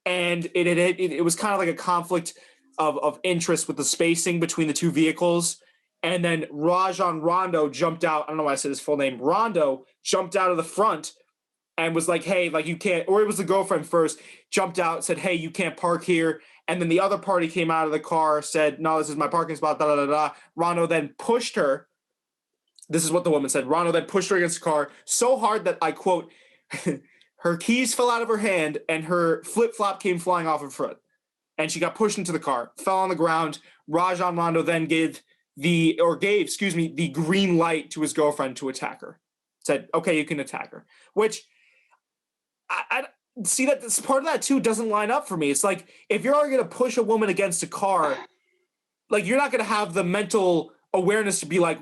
and it was kind of like a conflict of interest with the spacing between the two vehicles. And then Rajon Rondo jumped out. I don't know why I said his full name. Rondo jumped out of the front and was like, hey, like you can't, or it was the girlfriend first, jumped out, said, hey, you can't park here. And then the other party came out of the car, said, no, this is my parking spot, da, da, da, da. Rondo then pushed her. This is what the woman said. Rondo then pushed her against the car so hard that, I quote, her keys fell out of her hand and her flip-flop came flying off her foot. And she got pushed into the car, fell on the ground. Rajon Rondo then gave the green light to his girlfriend to attack her. Said, okay, you can attack her. Which, I see that this part of that too doesn't line up for me. It's like, if you're going to push a woman against a car, like you're not going to have the mental awareness to be like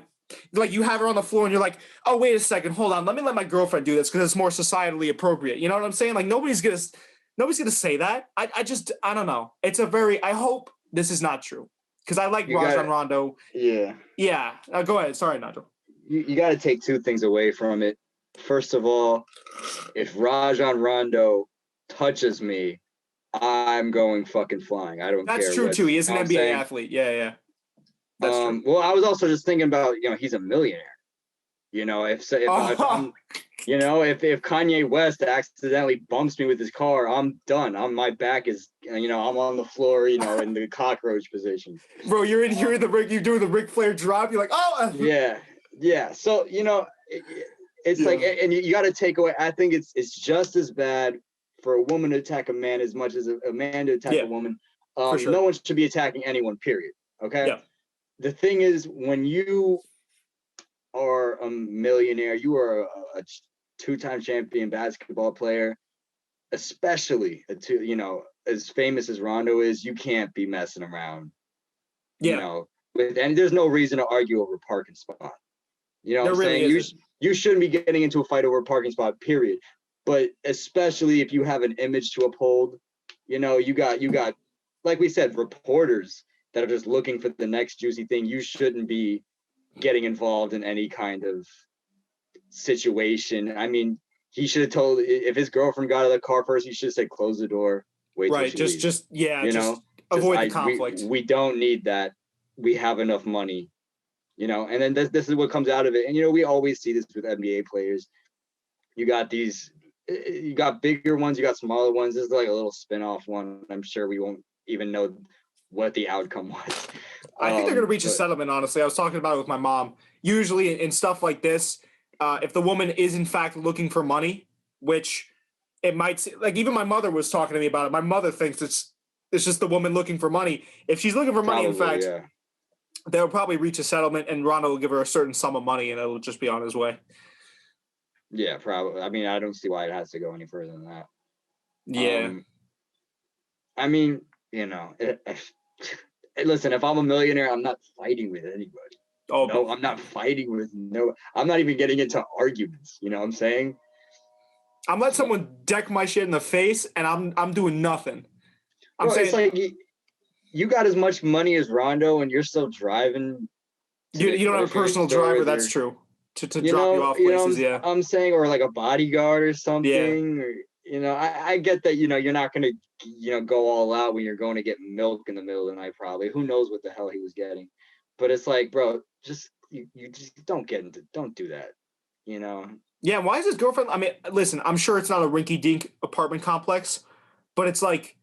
you have her on the floor and you're like, oh, wait a second, hold on, let me let my girlfriend do this because it's more societally appropriate. You know what I'm saying? Like nobody's gonna say that. I don't know. I hope this is not true because I like Rajon Rondo. Yeah. Yeah. Go ahead. Sorry, Nigel. You got to take two things away from it. First of all, if Rajon Rondo touches me, I'm going fucking flying. I don't care. That's true too. He is an NBA athlete. Yeah. That's true. Well, I was also just thinking about, he's a millionaire. If Kanye West accidentally bumps me with his car, I'm done. My back is, I'm on the floor, in the cockroach position. Bro, you're doing the Ric Flair drop. You're like, oh. Yeah. So, it's like, and you got to take away. I think it's just as bad for a woman to attack a man as much as a man to attack a woman. For sure. No one should be attacking anyone, period. Okay. Yeah. The thing is, when you are a millionaire, you are a two-time champion basketball player, especially as famous as Rondo is, you can't be messing around. And there's no reason to argue over a parking spot. There really isn't. You shouldn't be getting into a fight over a parking spot, period. But especially if you have an image to uphold, you got like we said, reporters that are just looking for the next juicy thing. You shouldn't be getting involved in any kind of situation. I mean, he should have told, if his girlfriend got out of the car first, he should have said, close the door, wait till she leaves. Just avoid the conflict. We don't need that. We have enough money, and then this is what comes out of it. And, we always see this with NBA players. You got bigger ones, you got smaller ones. This is like a little spin-off one. I'm sure we won't even know what the outcome was. I think they're going to reach a settlement, honestly. I was talking about it with my mom. Usually in stuff like this, if the woman is in fact looking for money, which it might, like even my mother was talking to me about it. My mother thinks it's just the woman looking for money. If she's looking for money, in fact, they'll probably reach a settlement and Rondo will give her a certain sum of money and it'll just be on his way. Yeah, probably. I mean, I don't see why it has to go any further than that. Yeah. I mean, listen, if I'm a millionaire, I'm not fighting with anybody. Oh, no, I'm not fighting with I'm not even getting into arguments. You know what I'm saying? I'm letting someone deck my shit in the face and I'm doing nothing. It's like you got as much money as Rondo and you're still driving. You don't have a personal driver. That's true. To drop you off places, I'm saying, or like a bodyguard or something. Yeah. Or, I get that, you're not going to, go all out when you're going to get milk in the middle of the night, probably. Who knows what the hell he was getting. But it's like, bro, just, you just don't do that, Yeah, why is his girlfriend, I mean, listen, I'm sure it's not a rinky-dink apartment complex, but it's like,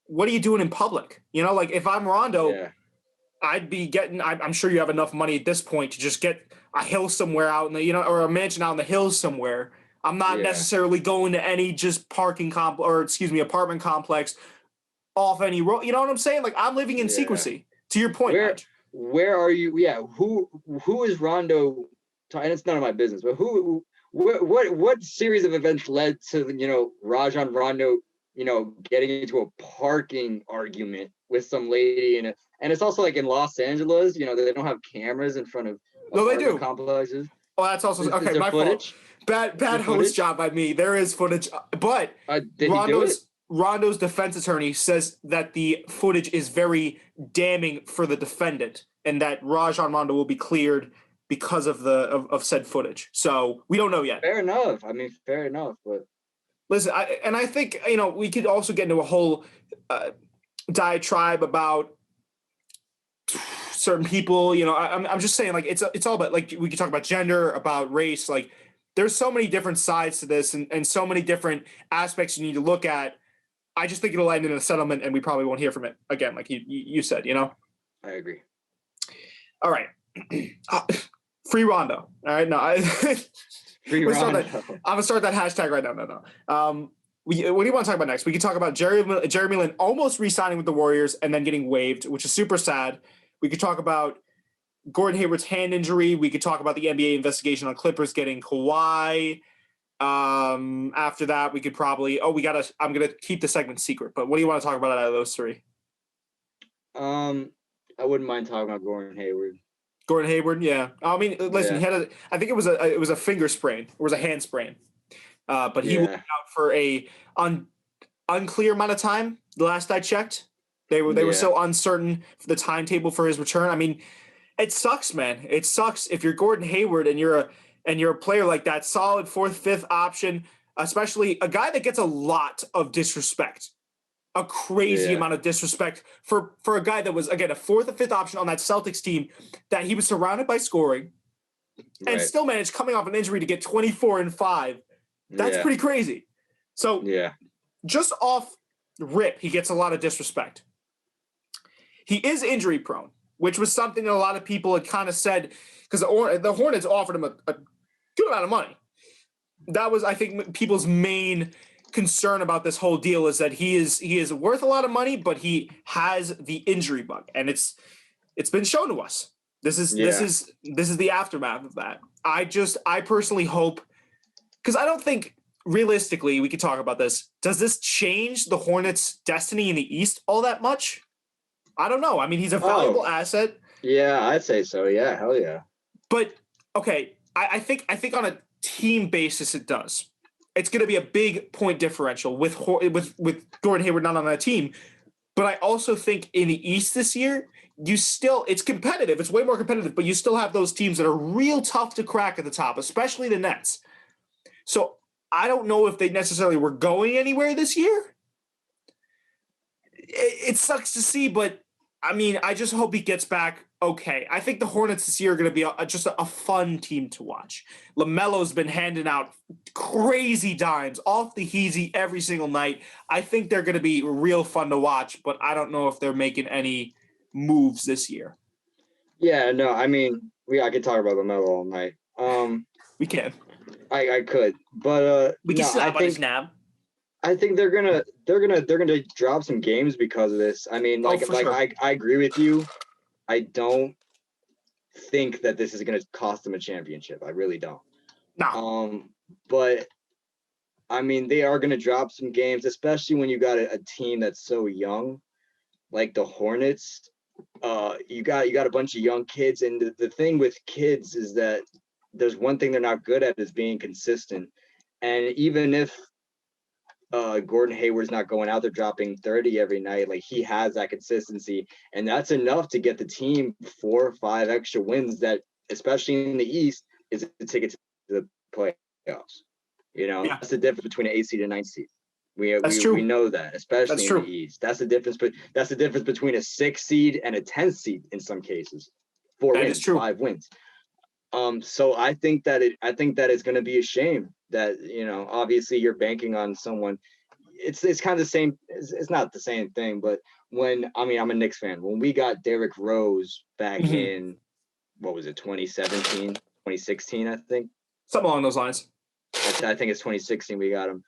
what are you doing in public? Like if I'm Rondo, I'd be getting, I'm sure you have enough money at this point to just get a hill somewhere out in the, or a mansion out in the hills somewhere. I'm not necessarily going to any just apartment complex off any road. You know what I'm saying? Like I'm living in secrecy. To your point, where are you? Yeah, who is Rondo? And it's none of my business. But what series of events led to Rajon Rondo getting into a parking argument with some lady and it's also like in Los Angeles. They don't have cameras in front of they do complexes. Oh, that's also okay. My fault. Bad host job by me. There is footage, but Rondo's defense attorney says that the footage is very damning for the defendant, and that Rajon Rondo will be cleared because of of said footage. So we don't know yet. Fair enough. I mean, fair enough. But listen, I think we could also get into a whole diatribe about certain people. I'm just saying, like, it's all about, like, we could talk about gender, about race. Like, there's so many different sides to this, and so many different aspects you need to look at. I just think it'll end in a settlement, and we probably won't hear from it again, like you said. I agree. All right. Free Rondo. All right. No, Free Rondo. I'm gonna start that hashtag right now. No. What do you want to talk about next? We can talk about Jeremy Lin almost re-signing with the Warriors and then getting waived, which is super sad. We could talk about Gordon Hayward's hand injury. We could talk about the NBA investigation on Clippers getting Kawhi. After that, we could probably. I'm gonna keep the segment secret. But what do you want to talk about out of those three? I wouldn't mind talking about Gordon Hayward. Gordon Hayward, yeah. I mean, listen, he had I think it was a finger sprain. It was a hand sprain. But he was out for a unclear amount of time. The last I checked, they were so uncertain for the timetable for his return. I mean, it sucks, man. It sucks if you're Gordon Hayward and you're a player like that, solid fourth, fifth option, especially a guy that gets a lot of disrespect, a crazy amount of disrespect for a guy that was, again, a fourth or fifth option on that Celtics team that he was surrounded by scoring and still managed, coming off an injury, to get 24 and 5. That's pretty crazy. So just off rip, he gets a lot of disrespect. He is injury prone, which was something that a lot of people had kind of said, because the Hornets offered him a good amount of money. That was, I think, people's main concern about this whole deal, is that he is worth a lot of money, but he has the injury bug, and it's been shown to us. This is the aftermath of that. I personally hope, because I don't think realistically we could talk about this. Does this change the Hornets' destiny in the East all that much? I don't know. I mean, he's a valuable asset. Yeah, I'd say so. Yeah, hell yeah. But okay, I think on a team basis it does. It's going to be a big point differential with Gordon Hayward not on that team. But I also think in the East this year, it's competitive. It's way more competitive, but you still have those teams that are real tough to crack at the top, especially the Nets. So I don't know if they necessarily were going anywhere this year. It sucks to see, but I mean, I just hope he gets back okay. I think the Hornets this year are going to be just a fun team to watch. LaMelo's been handing out crazy dimes off the heezy every single night. I think they're going to be real fun to watch, but I don't know if they're making any moves this year. Yeah, no, I mean, I could talk about LaMelo all night. We can. I could, but we can snap on his nab. I think they're gonna drop some games because of this. I mean, sure. I agree with you. I don't think that this is gonna cost them a championship. I really don't. No. But I mean, they are gonna drop some games, especially when you got a team that's so young, like the Hornets. You got a bunch of young kids, and the thing with kids is that there's one thing they're not good at, is being consistent. And even if Gordon Hayward's not going out there dropping 30 every night, like, he has that consistency, and that's enough to get the team 4 or 5 extra wins, that, especially in the East, is a ticket to the playoffs. That's the difference between an 8 seed and 9 seed. We know that, especially in the East. That's the difference. But that's the difference between a 6 seed and a 10 seed in some cases. 4 wins, 5 wins. So I think that it's going to be a shame that, obviously you're banking on someone. It's kind of the same. It's not the same thing, but I'm a Knicks fan. When we got Derrick Rose back in, what was it, 2017, 2016, I think. Something along those lines. I think it's 2016 we got him.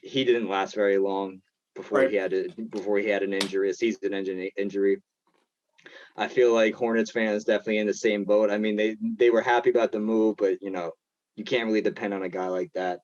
He didn't last very long before he had an injury, a season-ending injury. I feel like Hornets fans definitely in the same boat. I mean, they were happy about the move, but you can't really depend on a guy like that.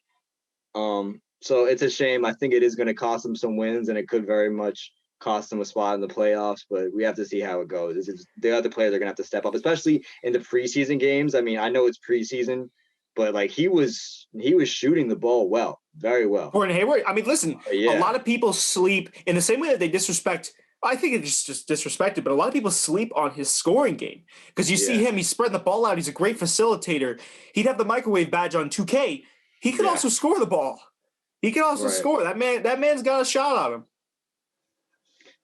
So it's a shame. I think it is going to cost them some wins, and it could very much cost them a spot in the playoffs. But we have to see how it goes. The other players are going to have to step up, especially in the preseason games. I mean, I know it's preseason, but like he was shooting the ball well, very well. Gordon Hayward. I mean, listen, a lot of people sleep in the same way that they disrespect I think it's just disrespected, but a lot of people sleep on his scoring game because you see him, he's spreading the ball out. He's a great facilitator. He'd have the microwave badge on 2K. He could also score the ball. He can also score. That man's got a shot on him.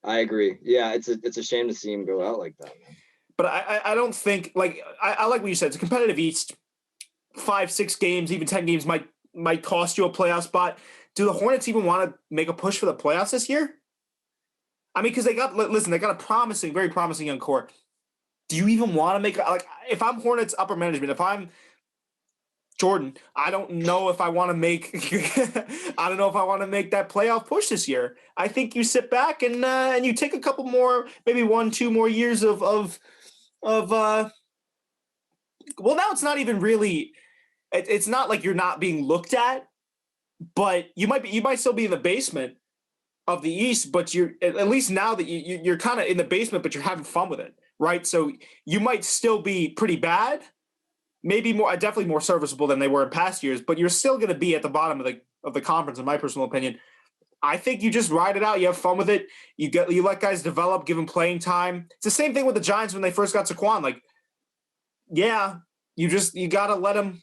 I agree. Yeah, it's a shame to see him go out like that, man. But I don't think I like what you said. It's a competitive East. 5-6 games, even 10 games might cost you a playoff spot. Do the Hornets even want to make a push for the playoffs this year? I mean, because they got a very promising young core. Do you even want to make if I'm Hornets upper management, if I'm Jordan, I don't know if I want to make that playoff push this year. I think you sit back and you take a couple more, maybe 1-2 more years of well, now it's not even really. It's not like you're not being looked at, but you might still be in the basement of the East, but you're at least now that you're kind of in the basement, but you're having fun with it, right? So you might still be pretty bad, maybe definitely more serviceable than they were in past years, but you're still going to be at the bottom of the conference, in my personal opinion. I think you just ride it out. You have fun with it. You let guys develop, give them playing time. It's the same thing with the Giants when they first got Saquon. You gotta let them.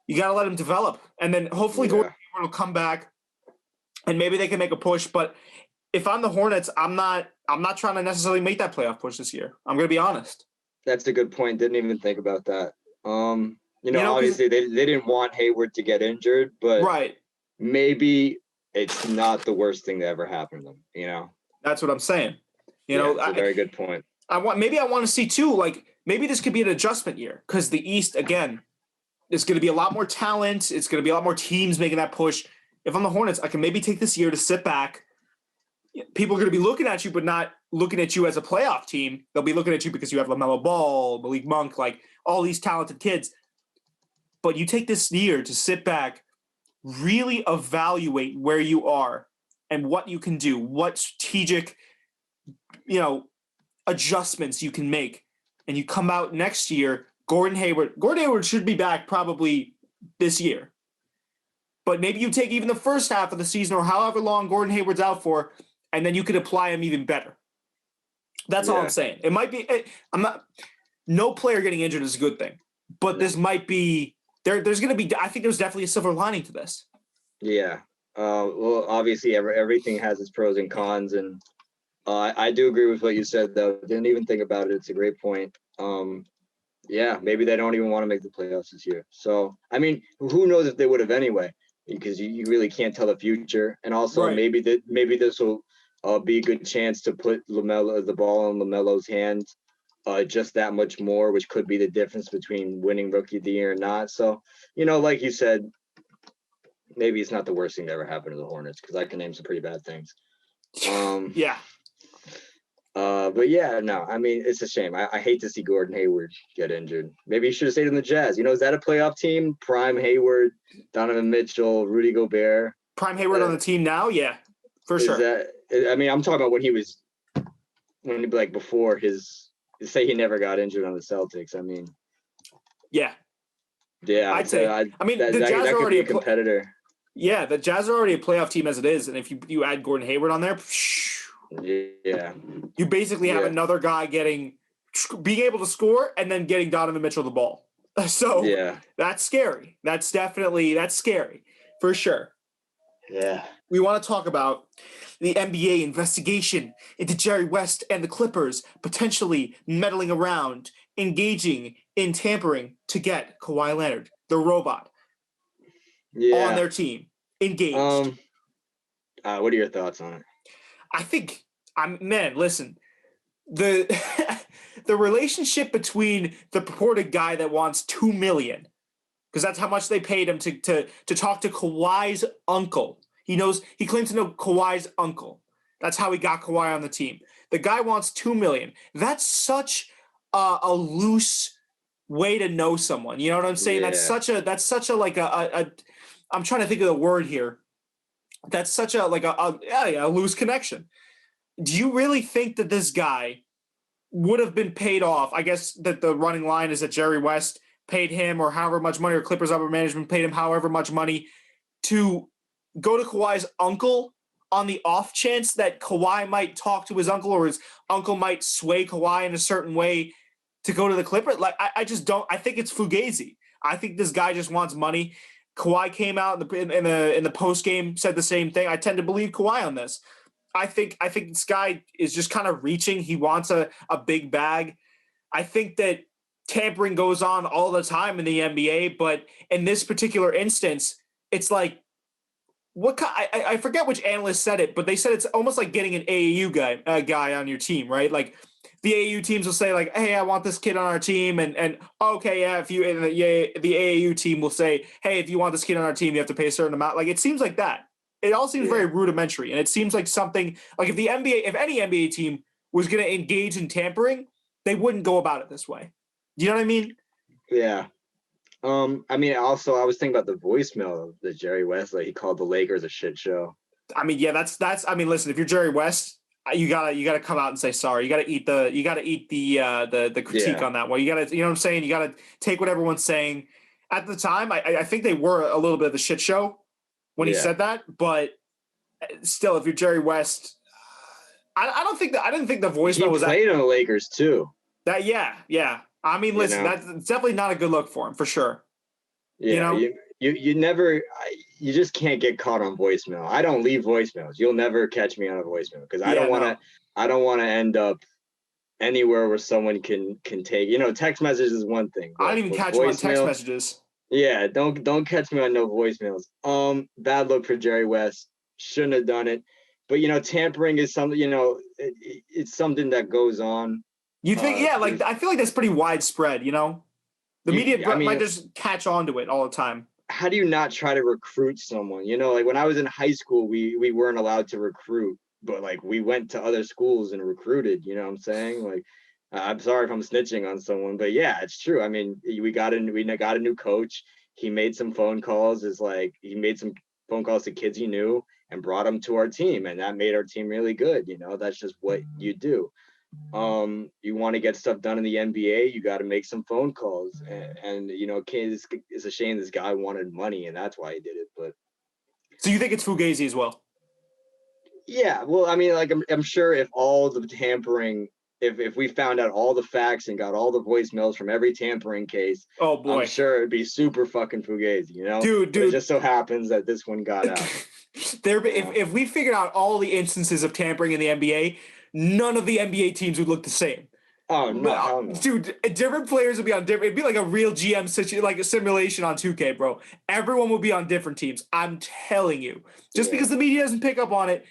You got to let him develop. And then hopefully Gordon Hayward will come back and maybe they can make a push. But if I'm the Hornets, I'm not trying to necessarily make that playoff push this year. I'm going to be honest. That's a good point. Didn't even think about that. Obviously they didn't want Hayward to get injured, but maybe it's not the worst thing that ever happened to them, That's what I'm saying. That's a very good point. I want to see too, maybe this could be an adjustment year because the East, again, it's going to be a lot more talent. It's going to be a lot more teams making that push. If I'm the Hornets, I can maybe take this year to sit back. People are going to be looking at you, but not looking at you as a playoff team. They'll be looking at you because you have LaMelo Ball, Malik Monk, all these talented kids. But you take this year to sit back, really evaluate where you are and what you can do, what strategic, adjustments you can make. And you come out next year, Gordon Hayward should be back probably this year. But maybe you take even the first half of the season or however long Gordon Hayward's out for, and then you could apply him even better. That's all I'm saying. It might be no player getting injured is a good thing. But this might be there's going to be I think there's definitely a silver lining to this. Yeah. Well, obviously everything has its pros and cons, and I do agree with what you said though. Didn't even think about it. It's a great point. Maybe they don't even want to make the playoffs this year. So, I mean, who knows if they would have anyway, because you really can't tell the future. And also maybe this will be a good chance to put the ball in LaMelo's hands just that much more, which could be the difference between winning Rookie of the Year or not. So, like you said, maybe it's not the worst thing that ever happened to the Hornets because I can name some pretty bad things. But I mean, it's a shame. I hate to see Gordon Hayward get injured. Maybe he should have stayed in the Jazz. Is that a playoff team? Prime Hayward, Donovan Mitchell, Rudy Gobert. Prime Hayward on the team now? Yeah, for sure. I'm talking about before say he never got injured on the Celtics. I mean. Yeah, I'd say. The Jazz are already a competitor. Yeah, the Jazz are already a playoff team as it is. And if you add Gordon Hayward on there, you basically have another guy being able to score and then getting Donovan Mitchell the ball. So that's scary. That's scary for sure. Yeah. We want to talk about the NBA investigation into Jerry West and the Clippers potentially meddling around, engaging in tampering to get Kawhi Leonard, the robot, on their team, engaged. What are your thoughts on it? I think, listen, the relationship between the purported guy that wants $2 million, because that's how much they paid him to talk to Kawhi's uncle. He claims to know Kawhi's uncle. That's how he got Kawhi on the team. The guy wants $2 million. That's such a loose way to know someone. You know what I'm saying? Yeah. That's such a I'm trying to think of the word here. That's such a loose connection. Do you really think that this guy would have been paid off? I guess that the running line is that Jerry West paid him or however much money, or Clippers upper management paid him however much money to go to Kawhi's uncle on the off chance that Kawhi might talk to his uncle or his uncle might sway Kawhi in a certain way to go to the Clippers. Like, I just don't. I think it's fugazi. I think this guy just wants money. Kawhi came out in the post game, said the same thing. I tend to believe Kawhi on this. I think this guy is just kind of reaching. He wants a big bag. I think that tampering goes on all the time in the NBA, but in this particular instance, it's like I forget which analyst said it, but they said it's almost like getting an AAU guy on your team, right? Like the AAU teams will say like, "Hey, I want this kid on our team," and okay, yeah, if you and the AAU team will say, "Hey, if you want this kid on our team, you have to pay a certain amount." Like it seems like that. It all seems very rudimentary, and it seems like something like if any NBA team was going to engage in tampering, they wouldn't go about it this way. You know what I mean? Yeah. I mean, also, I was thinking about the voicemail of the Jerry West. Like, he called the Lakers a shit show. I mean, yeah, that's. I mean, listen, if you're Jerry West, you gotta come out and say sorry. You gotta eat the critique on that one. You gotta, you know what I'm saying? You gotta take what everyone's saying. At the time, I think they were a little bit of a shit show when he said that, but still, if you're Jerry West, I didn't think the voicemail was that. He played on the Lakers too. That yeah. I mean, listen, that's definitely not a good look for him, for sure. Yeah, you never, you just can't get caught on voicemail. I don't leave voicemails. You'll never catch me on a voicemail because I don't want to end up anywhere where someone can take. Text messages is one thing. I don't even catch you on text messages. Yeah, don't catch me on no voicemails. Bad look for Jerry West. Shouldn't have done it. But tampering is something. It's something that goes on. You think, I feel like that's pretty widespread, The media might just catch on to it all the time. How do you not try to recruit someone? Like when I was in high school, we weren't allowed to recruit, but like we went to other schools and recruited, you know what I'm saying? Like, I'm sorry if I'm snitching on someone, but yeah, it's true. I mean, we got a new coach. He made some phone calls. He made some phone calls to kids he knew and brought them to our team. And that made our team really good. That's just what you do. You want to get stuff done in the NBA, you got to make some phone calls, and it's a shame this guy wanted money and that's why he did it. But so you think it's fugazi as well? Yeah, well, I mean, like I'm sure if all the tampering, if we found out all the facts and got all the voicemails from every tampering case, oh boy, I'm sure it'd be super fucking fugazi, Dude, but it just so happens that this one got out. If we figured out all the instances of tampering in the NBA, none of the NBA teams would look the same. Oh no, dude! Different players would be on different. It'd be like a real GM situation, like a simulation on 2K, bro. Everyone would be on different teams. I'm telling you, just because the media doesn't pick up on it.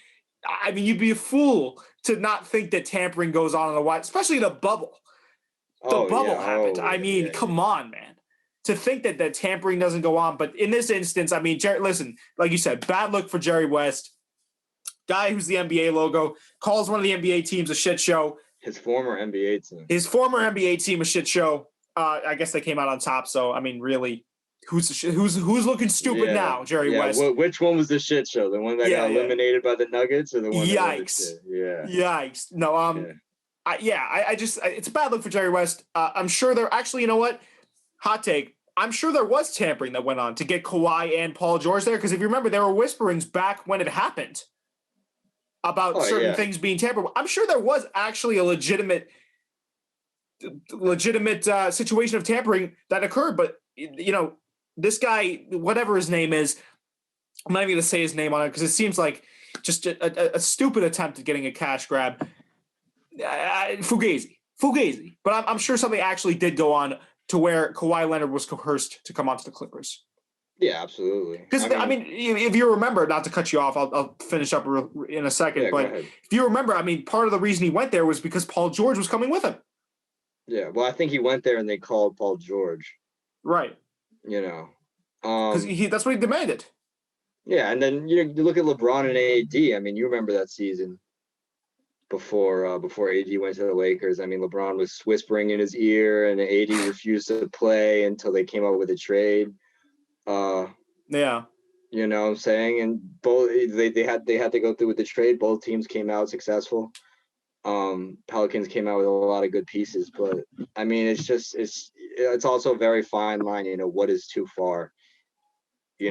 I mean, you'd be a fool to not think that tampering goes on in the wide, especially in a bubble. The bubble happened. I mean, come on, man. To think that tampering doesn't go on, but in this instance, I mean, listen, like you said, bad look for Jerry West. Guy who's the NBA logo calls one of the NBA teams a shit show. His former NBA team. A shit show. I guess they came out on top. So I mean, really, who's looking stupid now, Jerry West? Which one was the shit show? The one that got eliminated by the Nuggets, or the one? Yikes! Yikes! No, I just it's a bad look for Jerry West. I'm sure there actually, you know what? Hot take. I'm sure there was tampering that went on to get Kawhi and Paul George there, because if you remember, there were whisperings back when it happened about certain things being tampered with. I'm sure there was actually a legitimate situation of tampering that occurred, but this guy, whatever his name is, I'm not even going to say his name on it because it seems like just a stupid attempt at getting a cash grab. Fugazi. But I'm sure something actually did go on to where Kawhi Leonard was coerced to come onto the Clippers. Yeah, absolutely. Because I mean, if you remember, not to cut you off, I'll finish up in a second. But if you remember, I mean, part of the reason he went there was because Paul George was coming with him. Yeah, well, I think he went there and they called Paul George. Right. Because that's what he demanded. Yeah, and then you look at LeBron and AD. I mean, you remember that season before AD went to the Lakers. I mean, LeBron was whispering in his ear, and AD refused to play until they came up with a trade. Yeah. You know what I'm saying? And both they had to go through with the trade. Both teams came out successful. Pelicans came out with a lot of good pieces, but I mean, it's also a very fine line, what is too far.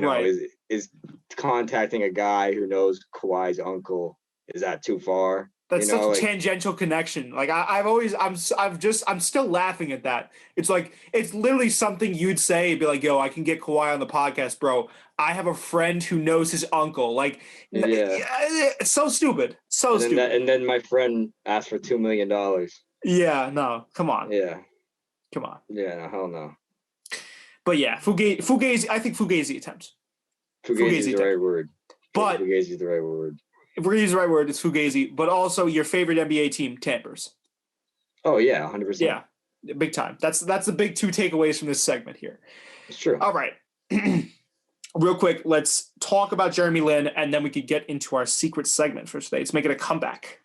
Right. is contacting a guy who knows Kawhi's uncle. Is that too far? That's You know, such a like, tangential connection. Like I'm still laughing at that. It's like it's literally something you'd say, be like, "Yo, I can get Kawhi on the podcast, bro. I have a friend who knows his uncle." Like, yeah. it's so stupid, so stupid. And then my friend asked for $2 million. Yeah, no, come on, Yeah. come on. Yeah, no, hell no. But yeah, Fugazi. I think Fugazi attempts. Fugazi is the right word. But Fugazi is the right word. if we're gonna use the right word, it's Fugazi. But also your favorite NBA team, tampers. Oh yeah, 100%. Yeah, big time. That's the big two takeaways from this segment here. It's true. All right. Real quick, let's talk about Jeremy Lin, and then we could get into our secret segment for today. Let's make it a comeback.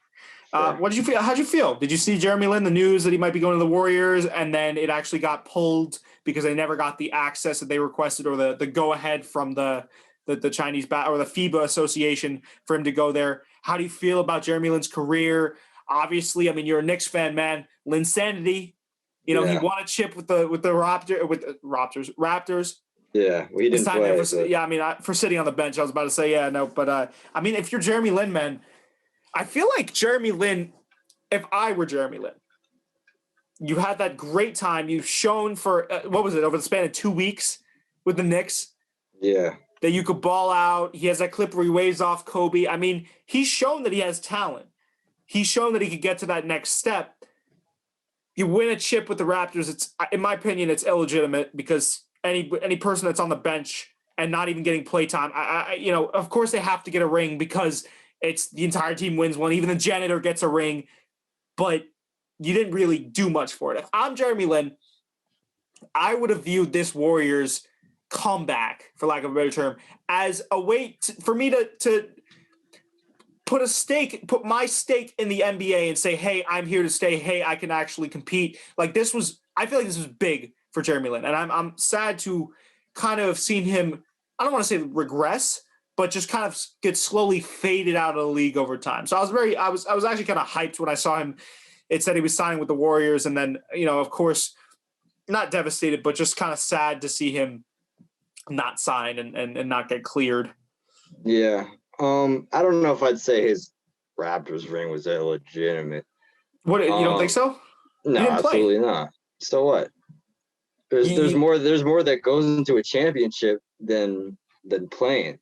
Sure. What did you feel? How'd you feel? Did you see Jeremy Lin, the news that he might be going to the Warriors, and then it actually got pulled because they never got the access that they requested or the go ahead from the Chinese or the FIBA Association for him to go there? How do you feel about Jeremy Lin's career? Obviously, I mean, you're a Knicks fan, man. Linsanity. He won a chip with the Raptors. Yeah, well, he didn't play. Yeah, I mean, for sitting on the bench, I was about to say, yeah, no, but I mean, if you're Jeremy Lin, man, I feel like Jeremy Lin. If I were Jeremy Lin, you had that great time. You've shown for what was it over the span of 2 weeks with the Knicks? Yeah, that you could ball out. He has that clip where he waves off Kobe. I mean, he's shown that he has talent. He's shown that he could get to that next step. You win a chip with the Raptors. It's, in my opinion, it's illegitimate because any person that's on the bench and not even getting play time, of course they have to get a ring because it's the entire team wins one. Even the janitor gets a ring, but you didn't really do much for it. If I'm Jeremy Lin, I would have viewed this Warriors comeback, for lack of a better term, as a way for me to put my stake in the NBA and say, hey, I'm here to stay. Hey, I can actually compete. I feel like this was big for Jeremy Lin. And I'm sad to kind of have seen him, I don't want to say regress, but just kind of get slowly faded out of the league over time. So I was actually kind of hyped when I saw him. It said he was signing with the Warriors. And then, of course, not devastated, but just kind of sad to see him not sign and not get cleared. Yeah. I don't know if I'd say his Raptors ring was illegitimate. What, you don't think so? No, absolutely not. So what? There's more that goes into a championship than playing.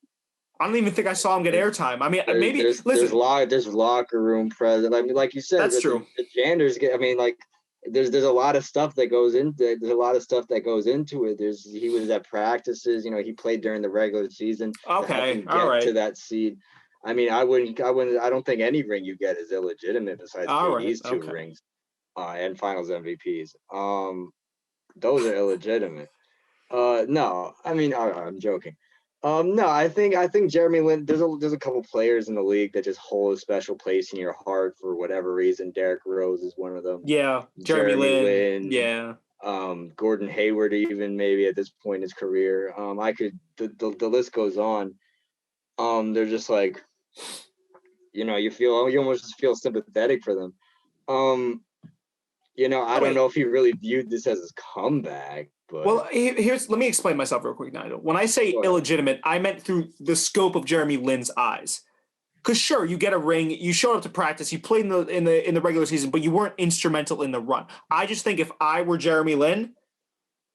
I don't even think I saw him get airtime. I mean, maybe there's locker room presence. I mean, like you said, that's true. The janitors get. I mean, like there's a lot of stuff that goes into. There's a lot of stuff that goes into it. He was at practices. He played during the regular season. Okay, all right. To that seed. I mean, I don't think any ring you get is illegitimate besides these two rings, and Finals MVPs. Those are illegitimate. No, I mean, I'm joking. No, I think Jeremy Lin. There's a couple players in the league that just hold a special place in your heart for whatever reason. Derrick Rose is one of them. Yeah, Jeremy Lin. Yeah. Gordon Hayward, even maybe at this point in his career. The list goes on. They're just like, you almost just feel sympathetic for them. I don't know if he really viewed this as his comeback. But well, let me explain myself real quick, Nigel. When I say illegitimate, I meant through the scope of Jeremy Lin's eyes. Because sure, you get a ring, you showed up to practice, you played in the regular season, but you weren't instrumental in the run. I just think if I were Jeremy Lin,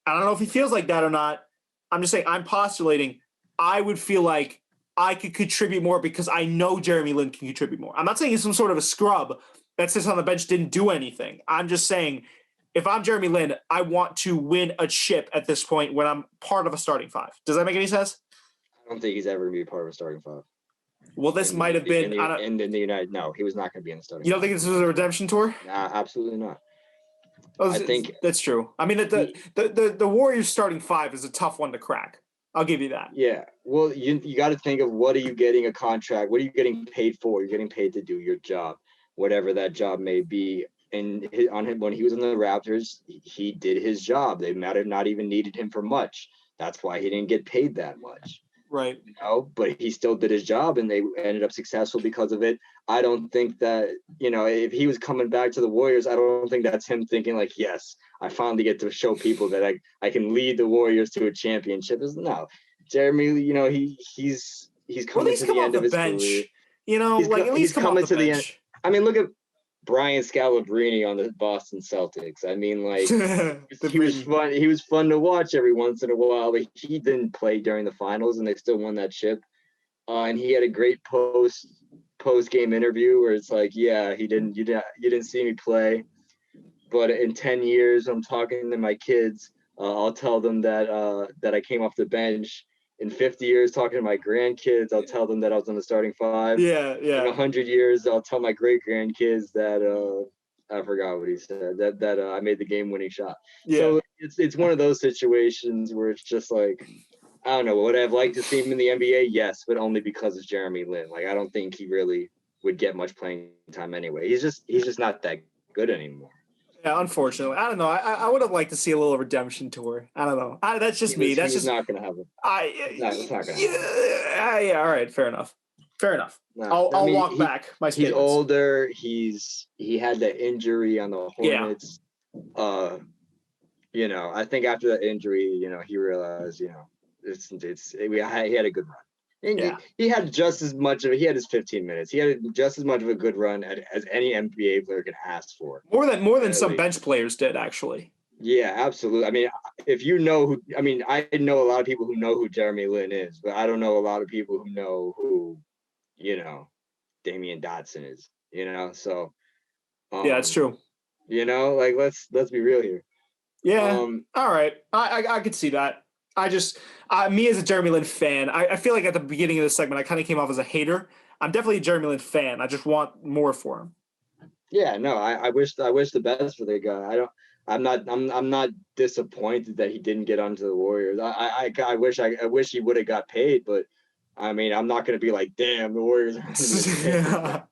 I don't know if he feels like that or not. I'm just saying, I'm postulating, I would feel like I could contribute more because I know Jeremy Lin can contribute more. I'm not saying he's some sort of a scrub that sits on the bench, didn't do anything. I'm just saying, if I'm Jeremy Lin, I want to win a chip at this point when I'm part of a starting five. Does that make any sense? I don't think he's ever going to be part of a starting five. Well, this might have been in the United. No, he was not going to be in the starting. You don't think this was a redemption tour? Nah, absolutely not. I think that's true. I mean, the Warriors starting five is a tough one to crack. I'll give you that. Yeah. Well, you got to think of what are you getting a contract? What are you getting paid for? You're getting paid to do your job, whatever that job may be. And when he was in the Raptors, he did his job. They might have not even needed him for much. That's why he didn't get paid that much. Right. But he still did his job and they ended up successful because of it. I don't think that, if he was coming back to the Warriors, I don't think that's him thinking like, yes, I finally get to show people that I can lead the Warriors to a championship. No, Jeremy, you know, he's coming to the end of his career. You know, at least come off the bench. I mean, look at Brian Scalabrine on the Boston Celtics. I mean, like he was fun. He was fun to watch every once in a while, but he didn't play during the finals, and they still won that chip. And he had a great post game interview where it's like, yeah, you didn't see me play, but in 10 years, I'm talking to my kids. I'll tell them that I came off the bench. In 50 years, talking to my grandkids, I'll tell them that I was on the starting five. Yeah. In 100 years, I'll tell my great grandkids that I forgot what he said, that I made the game-winning shot. Yeah. So it's one of those situations where it's just like, I don't know, would I have liked to see him in the NBA? Yes, but only because it's Jeremy Lin. Like, I don't think he really would get much playing time anyway. He's just not that good anymore. Yeah, unfortunately, I don't know. I would have liked to see a little redemption tour. I don't know. That's just me. That's just not going to happen. It's not going to happen. Yeah. All right. Fair enough. No, I'll walk back. He's older. He had that injury on the Hornets. Yeah. You know, I think after that injury, you know, he realized, you know, he had a good run. Yeah. He had just as much of it. He had his 15 minutes. He had just as much of a good run as any NBA player could ask for. More than some bench players did, actually. Yeah, absolutely. I mean, if you know I know a lot of people who know who Jeremy Lin is, but I don't know a lot of people who know who, you know, Damian Dotson is, you know? So yeah, it's true. You know, like let's be real here. Yeah. All right. I could see that. Me as a Jeremy Lin fan, I feel like at the beginning of this segment, I kind of came off as a hater. I'm definitely a Jeremy Lin fan. I just want more for him. Yeah, no, I wish the best for the guy. I'm not disappointed that he didn't get onto the Warriors. I wish he would have got paid, but I mean, I'm not going to be like, damn, the Warriors are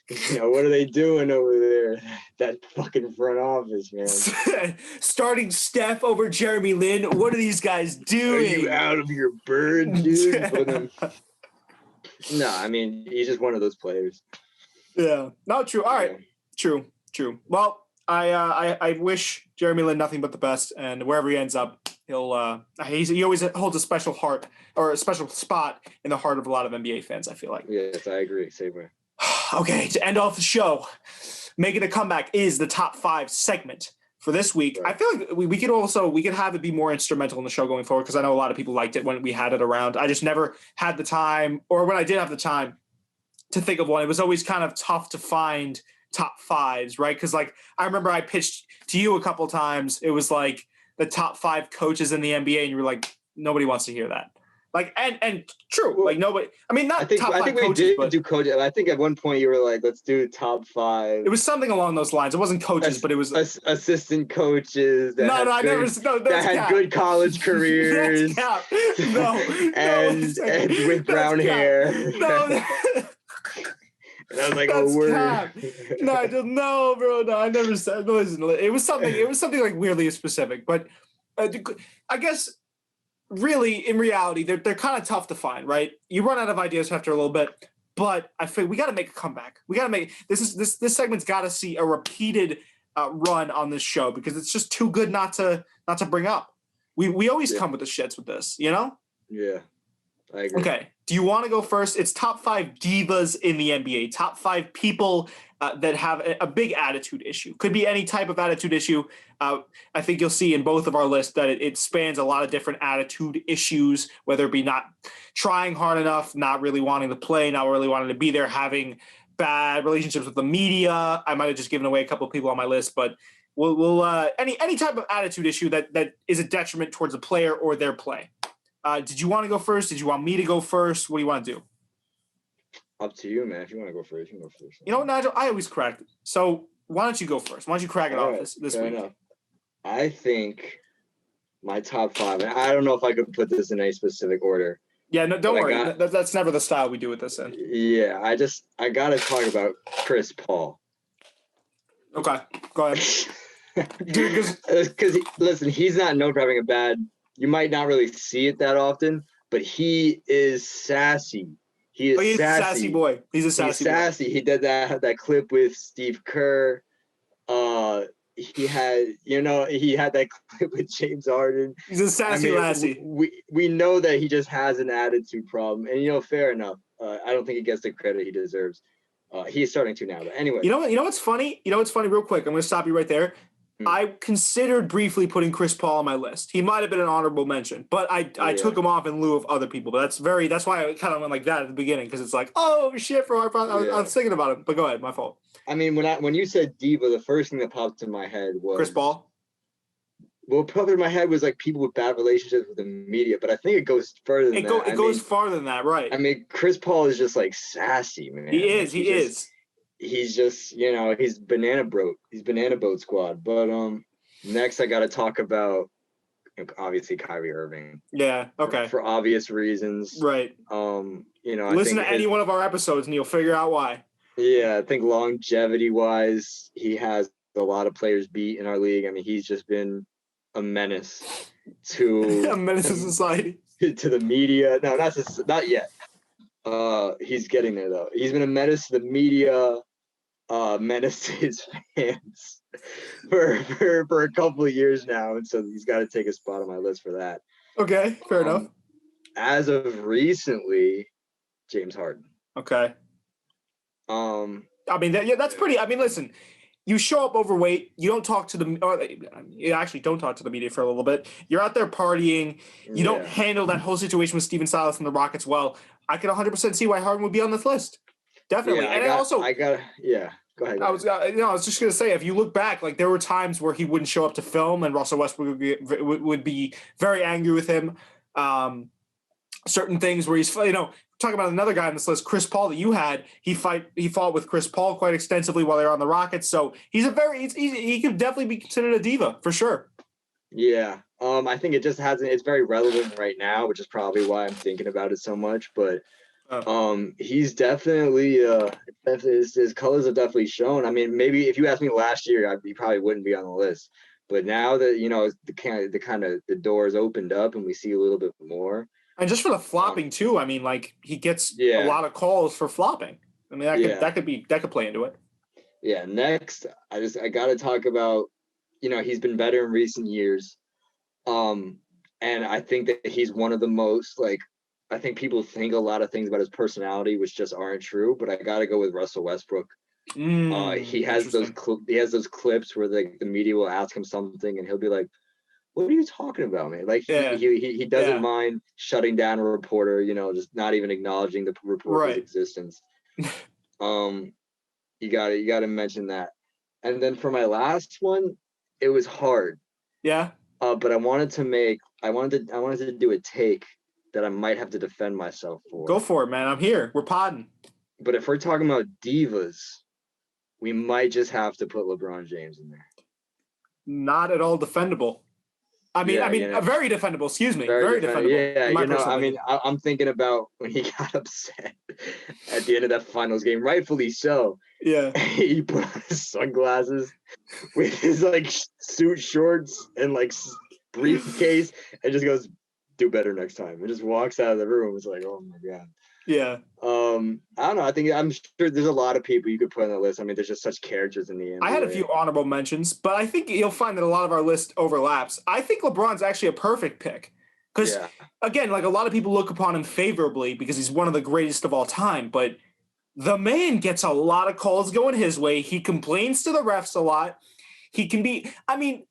you know, what are they doing over there? That fucking front office, man. Starting Steph over Jeremy Lin. What are these guys doing? Are you out of your bird, dude? No, I mean, he's just one of those players. Yeah. No, true. All right. Yeah. True. Well, I wish Jeremy Lin nothing but the best, and wherever he ends up, he always holds a special heart or a special spot in the heart of a lot of NBA fans, I feel like. Yes, I agree. Same way. Okay, to end off the show, making a comeback is the top 5 segment for this week. Right. I feel like we could have it be more instrumental in the show going forward, because I know a lot of people liked it when we had it around. I just never had the time, or when I did have the time, to think of one. It was always kind of tough to find top 5s, right? Because like I remember I pitched to you a couple times. It was like the top 5 coaches in the NBA, and you were like, nobody wants to hear that. Like and true, like nobody. I mean, not top 5 coaches. I think we did do coaches. I think at one point you were like, "Let's do top 5." It was something along those lines. It wasn't coaches, but it was assistant coaches. That had good college careers. That's cap. No, and with brown hair. No. And I was like, "Oh, word." No, bro. No, I never said. Listen, it was something like weirdly specific, but I guess. Really, in reality, they're kind of tough to find, right? You run out of ideas after a little bit, but I feel we got to make a comeback. We got to make this segment's got to see a repeated run on this show, because it's just too good not to bring up. We always come with the shits with this, you know? Yeah, I agree. Okay, do you want to go first? It's top 5 divas in the NBA. Top 5 people that have a big attitude issue. Could be any type of attitude issue. I think you'll see in both of our lists that it spans a lot of different attitude issues, whether it be not trying hard enough, not really wanting to play, not really wanting to be there, having bad relationships with the media. I might have just given away a couple of people on my list, but we'll any type of attitude issue that is a detriment towards a player or their play. Did you want to go first? Did you want me to go first? What do you want to do? Up to you, man. If you want to go first, you can go first. You know what, Nigel? I always correct it. So why don't you go first? Why don't you crack it off this week? Enough. I think my top 5, and I don't know if I could put this in any specific order. Yeah, no, don't worry. That's never the style we do with this in. Yeah, I got to talk about Chris Paul. Okay, go ahead. Because, listen, he's not known for having a bad – you might not really see it that often, but he is sassy. He's a sassy boy. He's a sassy boy. He did that clip with Steve Kerr. he had that clip with James Harden. He's a sassy lassie. We know that he just has an attitude problem, and fair enough. I don't think he gets the credit he deserves. He's starting to now, but anyway. You know what's funny? Real quick. I'm going to stop you right there. I considered briefly putting Chris Paul on my list. He might have been an honorable mention, but I took him off in lieu of other people. But that's why I kind of went like that at the beginning, because it's like, oh shit, bro. I was thinking about him. But go ahead, my fault. I mean, when you said diva, the first thing that popped in my head was Chris Paul. Well, probably in my head was like people with bad relationships with the media, but I think it goes further than that. It goes farther than that, right? I mean, Chris Paul is just like sassy, man. He is. He's just, he's banana boat squad. But next I got to talk about obviously Kyrie Irving. Yeah. Okay. For obvious reasons. Right. Listen to any one of our episodes and you'll figure out why. Yeah, I think longevity wise, he has a lot of players beat in our league. I mean, he's just been a menace to society, to the media. No, not yet. He's getting there though. He's been a menace to the media, menace to his fans for a couple of years now, and so he's got to take a spot on my list for that. Okay, fair enough. As of recently, James Harden. Okay. I mean, that's pretty. I mean, listen. You show up overweight. You don't talk to you actually don't talk to the media for a little bit. You're out there partying. You don't handle that whole situation with Steven Silas and the Rockets well. I can 100% see why Harden would be on this list. Definitely. Go ahead. I was just gonna say, if you look back, like there were times where he wouldn't show up to film, and Russell Westbrook would be very angry with him. Certain things where he's, talking about another guy on this list, Chris Paul, that you had, he fought with Chris Paul quite extensively while they were on the Rockets. So he could definitely be considered a diva for sure. Yeah. I think it's very relevant right now, which is probably why I'm thinking about it so much. But he's definitely his colors have definitely shown. I mean, maybe if you asked me last year, he probably wouldn't be on the list. But now that the doors opened up and we see a little bit more. And just for the flopping too, I mean, like he gets a lot of calls for flopping. I mean, that could play into it. Yeah. Next, I got to talk about, he's been better in recent years, and I think that he's one of the most I think people think a lot of things about his personality which just aren't true. But I got to go with Russell Westbrook. He has those clips where the media will ask him something and he'll be like, what are you talking about, man? Like he doesn't mind shutting down a reporter, just not even acknowledging the reporter's existence. You got to mention that. And then for my last one, it was hard. Yeah. But I wanted to do a take that I might have to defend myself for. Go for it, man. I'm here. We're podding. But if we're talking about divas, we might just have to put LeBron James in there. Not at all defendable. Very defendable. Excuse me. Very defendable. Yeah, I'm thinking about when he got upset at the end of that finals game, rightfully so. Yeah. He put on his sunglasses with his suit shorts and briefcase and just goes, "Do better next time," and just walks out of the room. It's like, oh my god. Yeah. I don't know. I'm sure there's a lot of people you could put on the list. I mean, there's just such characters in the NBA. I had a few honorable mentions, but I think you'll find that a lot of our list overlaps. I think LeBron's actually a perfect pick because, again, a lot of people look upon him favorably because he's one of the greatest of all time, but the man gets a lot of calls going his way. He complains to the refs a lot. He can be – I mean,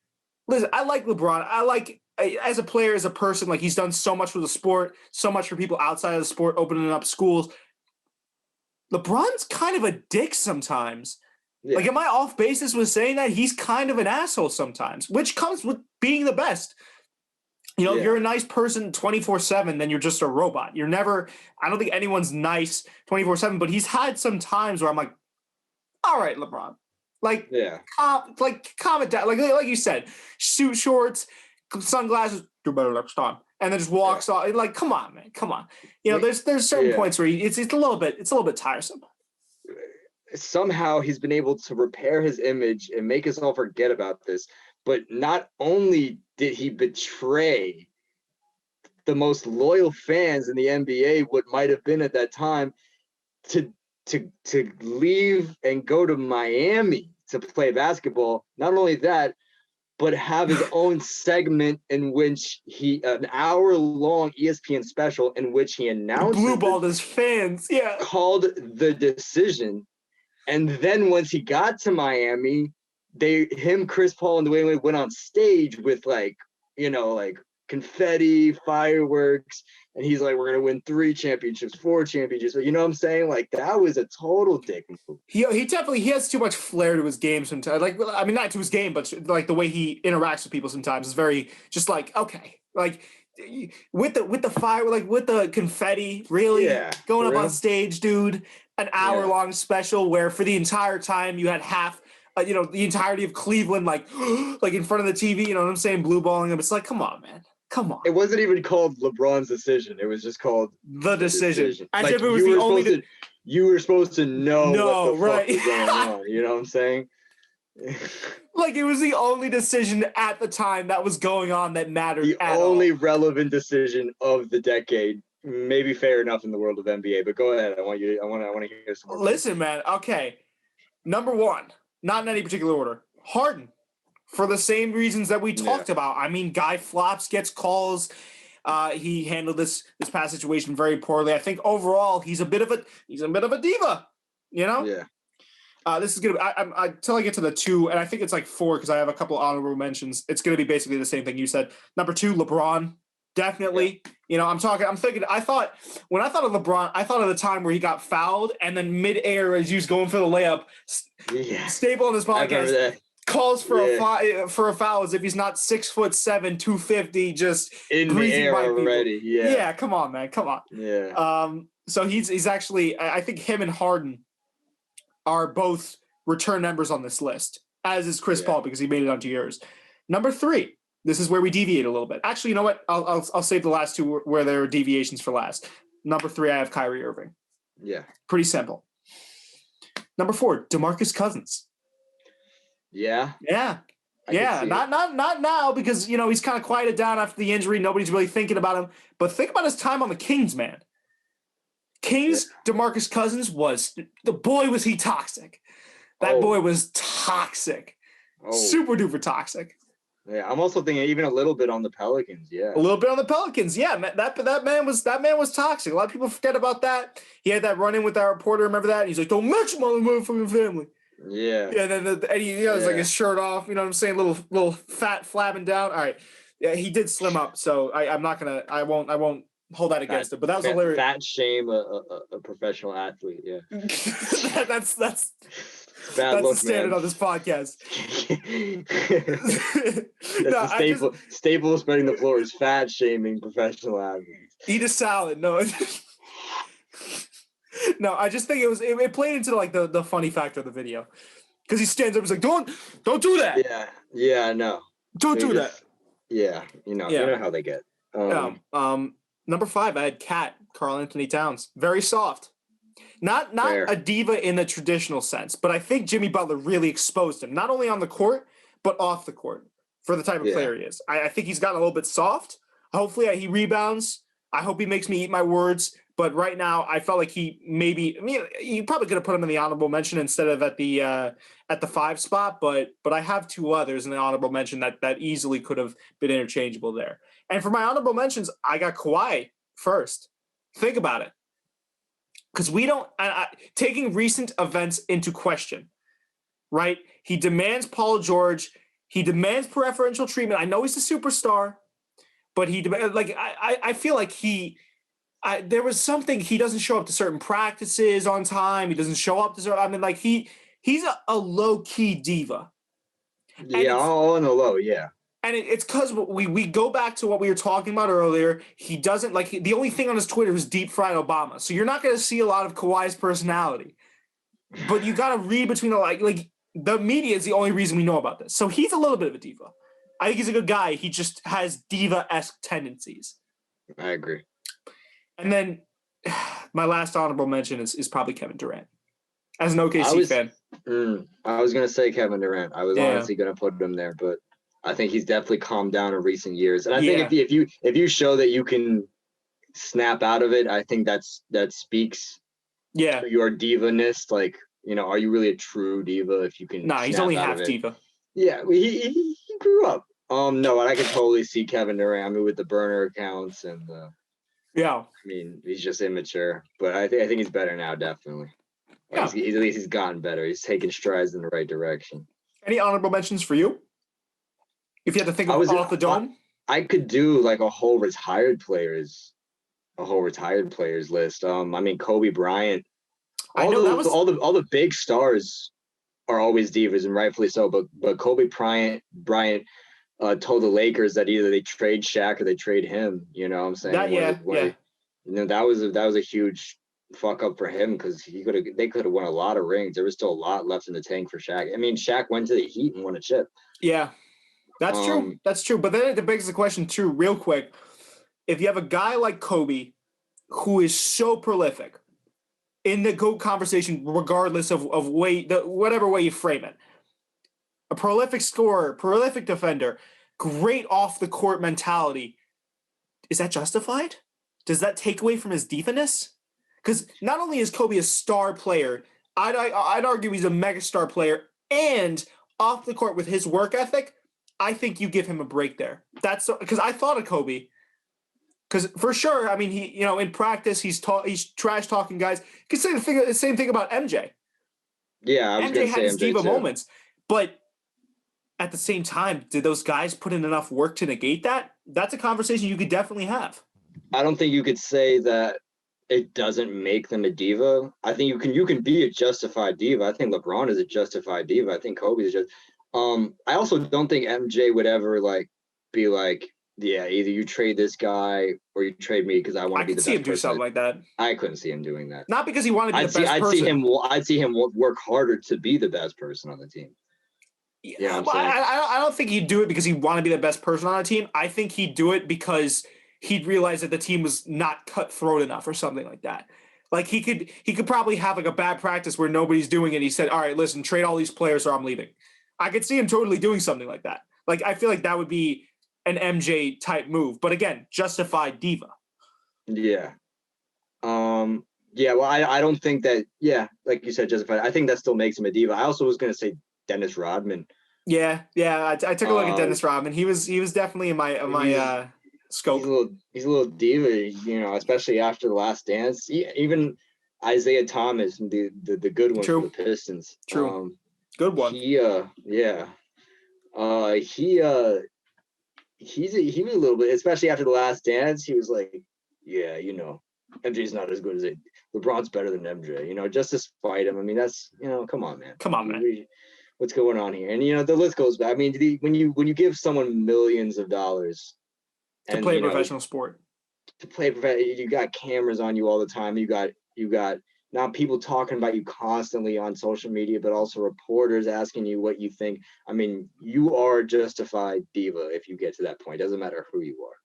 listen, I like LeBron. As a player, as a person, he's done so much for the sport, so much for people outside of the sport, opening up schools. LeBron's kind of a dick sometimes. Yeah. Am I off basis with saying that? He's kind of an asshole sometimes, which comes with being the best. If you're a nice person 24/7, then you're just a robot. You're never – I don't think anyone's nice 24/7, but he's had some times where I'm like, all right, LeBron. Calm it down. Like you said, suit shorts – sunglasses, do better next time, and then just walks off. Come on, man, come on. There's certain points where it's a little bit tiresome. Somehow he's been able to repair his image and make us all forget about this. But not only did he betray the most loyal fans in the NBA, what might have been at that time, to leave and go to Miami to play basketball. Not only that, but have his own segment in which an hour-long ESPN special in which he announced blue balled his fans, called the decision. And then once he got to Miami, Chris Paul, and Dwayne Wade went on stage with like confetti, fireworks, and he's like, "We're gonna win 3 championships, 4 championships." You know what I'm saying? Like, that was a total dick move. He has too much flair to his game sometimes. Like, I mean, not to his game, but like the way he interacts with people sometimes is very just like, okay, like with the fire, like with the confetti, really going up on stage, dude. An hour-long special where for the entire time you had half. The entirety of Cleveland, like in front of the TV, you know what I'm saying, blue balling him. It's like, come on, man. Come on. It wasn't even called LeBron's decision. It was just called the decision. As like, if it was the only you were supposed to know what the right. fuck was going on. You know what I'm saying? Like, it was the only decision at the time that was going on that mattered. The only relevant decision of the decade. Maybe fair enough in the world of NBA, but go ahead. I want to hear some more. Listen, man. Okay. Number 1. Not in any particular order. Harden, for the same reasons that we talked about. I mean, guy flops, gets calls. He handled this past situation very poorly. I think overall he's a bit of a diva. You know? Yeah. This is gonna. Until I get to the 2, and I think it's like 4 because I have a couple honorable mentions. It's gonna be basically the same thing you said. Number 2, LeBron, definitely. Yeah. You know, I'm thinking. When I thought of LeBron, I thought of the time where he got fouled and then midair, as he was going for the layup, Stable on his podcast calls for a foul as if he's not 6'7", 250, just in the air already. Yeah, come on, man, come on. Yeah. So he's actually. I think him and Harden are both return members on this list, as is Chris Paul because he made it onto yours. Number 3. This is where we deviate a little bit. Actually, you know what? I'll save the last 2 where there are deviations for last. Number 3, I have Kyrie Irving. Yeah. Pretty simple. Number 4, DeMarcus Cousins. Yeah. Yeah. Not now because he's kind of quieted down after the injury. Nobody's really thinking about him. But think about his time on the Kings, man. Kings, DeMarcus Cousins was he toxic. That boy was toxic. Super duper toxic. Yeah, I'm also thinking even a little bit on the Pelicans. Yeah, a little bit on the Pelicans. Yeah, that man was toxic. A lot of people forget about that. He had that run-in with our reporter. Remember that? He's like, "Don't mention my motherfucking family." Yeah. Yeah. Then he has like his shirt off. You know what I'm saying? Little fat flabbing down. All right. Yeah, he did slim up. So I won't hold that against him. But that was hilarious. Fat shame a professional athlete. Yeah. that's Bad the standard on this podcast. The staple of spreading the floor is fat shaming professional athletes. Eat a salad. No. No, I just think it played into like the funny factor of the video. Because he stands up and is like, don't do that. Yeah, no. Don't do that. Yeah, you know how they get. Number 5, I had Karl Anthony Towns. Very soft. Not a diva in the traditional sense, but I think Jimmy Butler really exposed him, not only on the court, but off the court for the type of player he is. I think he's gotten a little bit soft. Hopefully he rebounds. I hope he makes me eat my words. But right now, I felt like you probably could have put him in the honorable mention instead of at the 5 spot. But I have 2 others in the honorable mention that easily could have been interchangeable there. And for my honorable mentions, I got Kawhi first. Think about it. Because we don't taking recent events into question, right? He demands Paul George. He demands preferential treatment. I know he's a superstar, but I feel like there was something. He doesn't show up to certain practices on time. He doesn't show up to certain. I mean, like he's a low key diva. Yeah, all in the low. Yeah. And it's because we go back to what we were talking about earlier. He doesn't the only thing on his Twitter is deep fried Obama. So you're not going to see a lot of Kawhi's personality. But you got to read between the media is the only reason we know about this. So he's a little bit of a diva. I think he's a good guy. He just has diva-esque tendencies. I agree. And then my last honorable mention is probably Kevin Durant. As an OKC fan. I was going to say Kevin Durant. I was honestly going to put him there, but I think he's definitely calmed down in recent years. And I think if you show that you can snap out of it, I think that speaks to your diva-ness. Like, are you really a true diva if you can? Nah, he's snap only out half of it? diva. Yeah, he grew up. No, and I could totally see Kevin Durant. I mean, with the burner accounts and Yeah. I mean, he's just immature. But I think he's better now, definitely. Yeah. At least he's gotten better. He's taking strides in the right direction. Any honorable mentions for you? If you had to think of off the dome, I could do like a whole retired players list. I mean, Kobe Bryant. All the big stars are always divas, and rightfully so. But Kobe Bryant told the Lakers that either they trade Shaq or they trade him. You know what I'm saying? That was a huge fuck up for him because they could have won a lot of rings. There was still a lot left in the tank for Shaq. I mean, Shaq went to the Heat and won a chip. Yeah, that's true. That's true. But then it begs the question too, real quick. If you have a guy like Kobe who is so prolific in the GOAT conversation, regardless of whatever way you frame it, a prolific scorer, prolific defender, great off the court mentality, is that justified? Does that take away from his diva-ness? Because not only is Kobe a star player, I'd argue he's a mega star player, and off the court with his work ethic, I think you give him a break there. That's because I thought of Kobe. Because for sure, I mean, he in practice he's trash talking guys. You can say the same thing about MJ. Yeah, I was MJ had his diva too. moments, but at the same time, did those guys put in enough work to negate that? That's a conversation you could definitely have. I don't think you could say that it doesn't make them a diva. I think you can be a justified diva. I think LeBron is a justified diva. I think Kobe is just. I also don't think MJ would ever be like, yeah, either you trade this guy or you trade me because I want to be the best person. I could see him do something like that. I couldn't see him doing that. Not because he wanted to be the best person. I'd see him work harder to be the best person on the team. Yeah, you know what I'm saying? I don't think he'd do it because he wanted to be the best person on the team. I think he'd do it because he'd realize that the team was not cutthroat enough or something like that. Like he could probably have like a bad practice where nobody's doing it. He said, all right, listen, trade all these players or I'm leaving. I could see him totally doing something like that. Like, I feel like that would be an MJ type move, but again, justified diva. Yeah. Yeah, well, I don't think that, like you said, justified. I think that still makes him a diva. I also was going to say Dennis Rodman. Yeah. I took a look at Dennis Rodman. He was definitely in my scope. He's a little diva, especially after The Last Dance. Even Isaiah Thomas, the good one for the Pistons. True. Good one. He was a little bit, especially after The Last Dance. He was like, yeah, MJ's not as good as it. LeBron's better than MJ, just to spite him. I mean, that's, come on, man. What's going on here? And, the list goes back. I mean, when you give someone millions of dollars to play a professional sport, you got cameras on you all the time. You got now people talking about you constantly on social media, but also reporters asking you what you think. I mean, you are a justified diva if you get to that point. It doesn't matter who you are,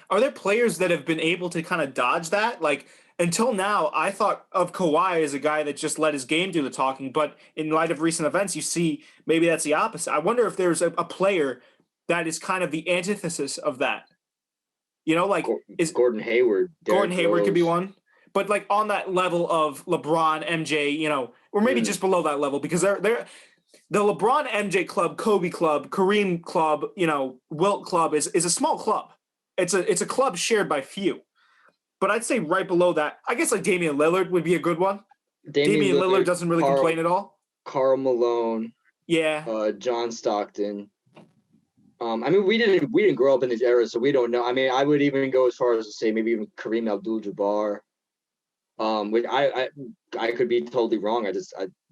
Are there players that have been able to kind of dodge that? Like, until now, I thought of Kawhi as a guy that just let his game do the talking, but in light of recent events, you see maybe that's the opposite. I wonder if there's a player that is kind of the antithesis of that. Is Gordon Hayward. Gordon Hayward could be one. But like on that level of LeBron, MJ, or maybe just below that level, because they're the LeBron MJ club, Kobe club, Kareem club, Wilt club is a small club. It's a club shared by few. But I'd say right below that, I guess like Damian Lillard would be a good one. Damian Lillard doesn't really complain at all. Karl Malone. Yeah. John Stockton. I mean, we didn't grow up in this era, so we don't know. I mean, I would even go as far as to say maybe even Kareem Abdul-Jabbar. Which I could be totally wrong.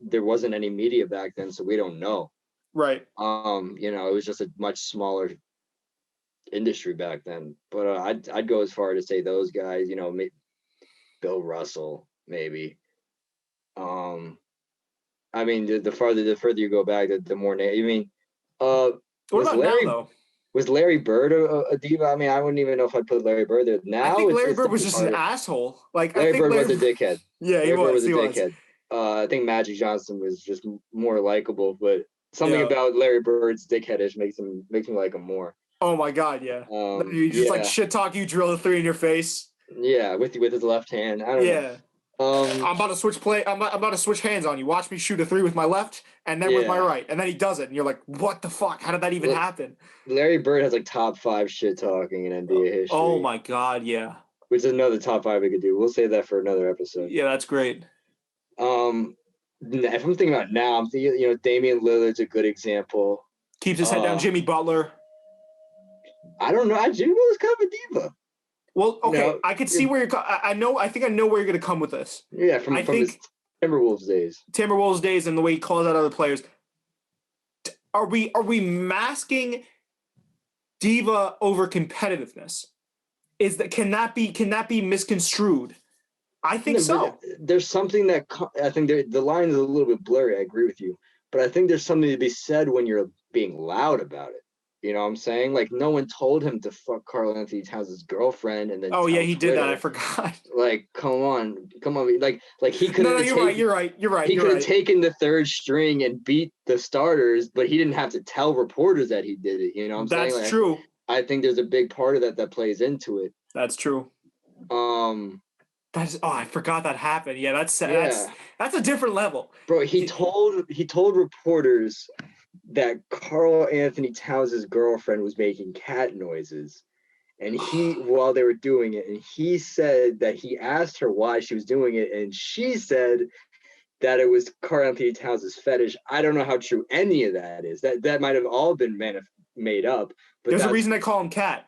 There wasn't any media back then, so we don't know. Right. It was just a much smaller industry back then. But I'd go as far to say those guys. Maybe Bill Russell, maybe. I mean, the further you go back, the more. What about now, though? Was Larry Bird a diva? I mean, I wouldn't even know if I'd put Larry Bird there. Now, I think Larry Bird was just an asshole. Like Larry Bird was a dickhead. Yeah, he was a dickhead. I think Magic Johnson was just more likable, but something about Larry Bird's dickheadish makes me like him more. Oh my God, yeah. You just like shit talk you, drill a three in your face. Yeah, with his left hand. I don't know. I'm about to switch play. I'm about to switch hands on you. Watch me shoot a 3 with my left and then with my right. And then he does it. And you're like, what the fuck? How did that even happen? Larry Bird has like top 5 shit talking in NBA history. Oh my God. Yeah. Which is another top 5 we could do. We'll save that for another episode. Yeah, that's great. If I'm thinking about now, I'm thinking, Damian Lillard's a good example. Keeps his head down. Jimmy Butler. I don't know. Jimmy Butler's kind of a diva. Well, okay, I could see where you're. I think I know where you're going to come with this. Yeah, from his Timberwolves days. And the way he calls out other players. Are we masking diva over competitiveness? Can that be misconstrued? I think so. There's something that I think the line is a little bit blurry. I agree with you, but I think there's something to be said when you're being loud about it. You know what I'm saying? Like, no one told him to fuck Karl Anthony Towns' girlfriend and then. Oh yeah, he did that. I forgot. Like, come on. Like he could. No, you're right. He could have taken the third string and beat the starters, but he didn't have to tell reporters that he did it. You know what I'm saying? That's true. I think there's a big part of that plays into it. That's true. I forgot that happened. Yeah, that's a different level. Bro, he told reporters that Karl Anthony Towns' girlfriend was making cat noises, and while they were doing it, and he said that he asked her why she was doing it, and she said that it was Karl Anthony Towns' fetish. I don't know how true any of that is. That might have all been made up. But there's a reason they call him Cat.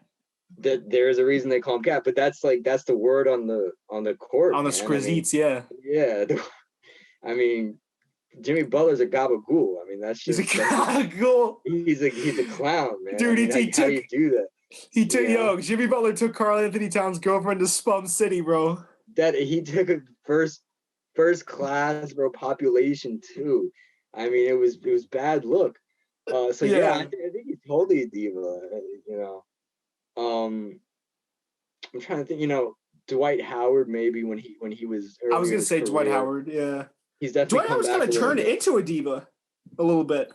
There is a reason they call him Cat, but that's the word on the court. On the scrizeets, yeah. Yeah. I mean, Jimmy Butler's a gabagool. I mean, that's just he's a gabagool. He's a clown, man. Dude, how do you do that? He took Jimmy Butler took Karl Anthony Towns' girlfriend to Spum City, bro. That he took a first class, bro, population too. I mean, it was bad look. I think he's totally a diva. I'm trying to think. Dwight Howard maybe when he was. I was gonna say Dwight Howard. Yeah, he's definitely. Dwight Howard's kind of turned into a diva, a little bit.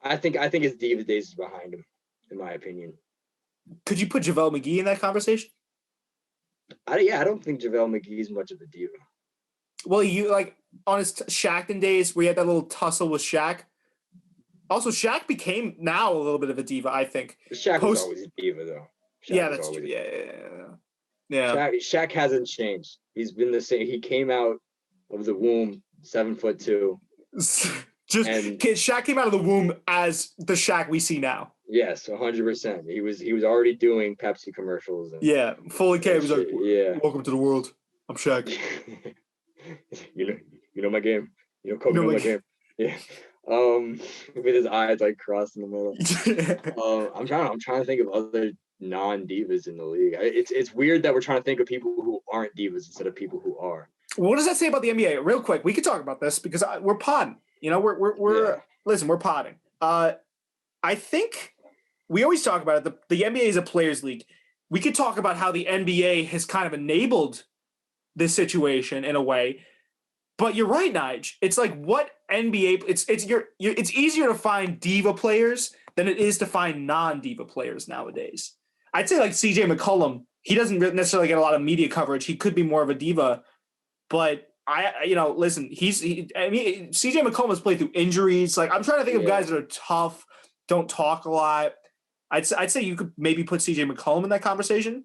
I think his diva days is behind him, in my opinion. Could you put JaVale McGee in that conversation? I don't think JaVale McGee is much of a diva. Well, you on his Shaqtin' days where he had that little tussle with Shaq. Also, Shaq became now a little bit of a diva, I think. Shaq was always a diva, though. That's true. Yeah. Shaq hasn't changed. He's been the same. He came out of the womb 7'2". Shaq came out of the womb as the Shaq we see now. Yes, 100%. He was already doing Pepsi commercials. Fully came. He was like, "Welcome to the world. I'm Shaq." you know my game. Kobe knows my game. Yeah. With his eyes crossed in the middle. I'm trying to think of other non-divas in the league. It's weird that we're trying to think of people who aren't divas instead of people who are. What does that say about the NBA? Real quick, we could talk about this because we're podding. Listen, we're podding. I think we always talk about it. The NBA is a players' league. We could talk about how the NBA has kind of enabled this situation in a way. But you're right, Nige. It's like what NBA. It's easier to find diva players than it is to find non-diva players nowadays. I'd say C.J. McCollum. He doesn't necessarily get a lot of media coverage. He could be more of a diva, but listen. C.J. McCollum has played through injuries. I'm trying to think of guys that are tough, don't talk a lot. I'd say you could maybe put C.J. McCollum in that conversation.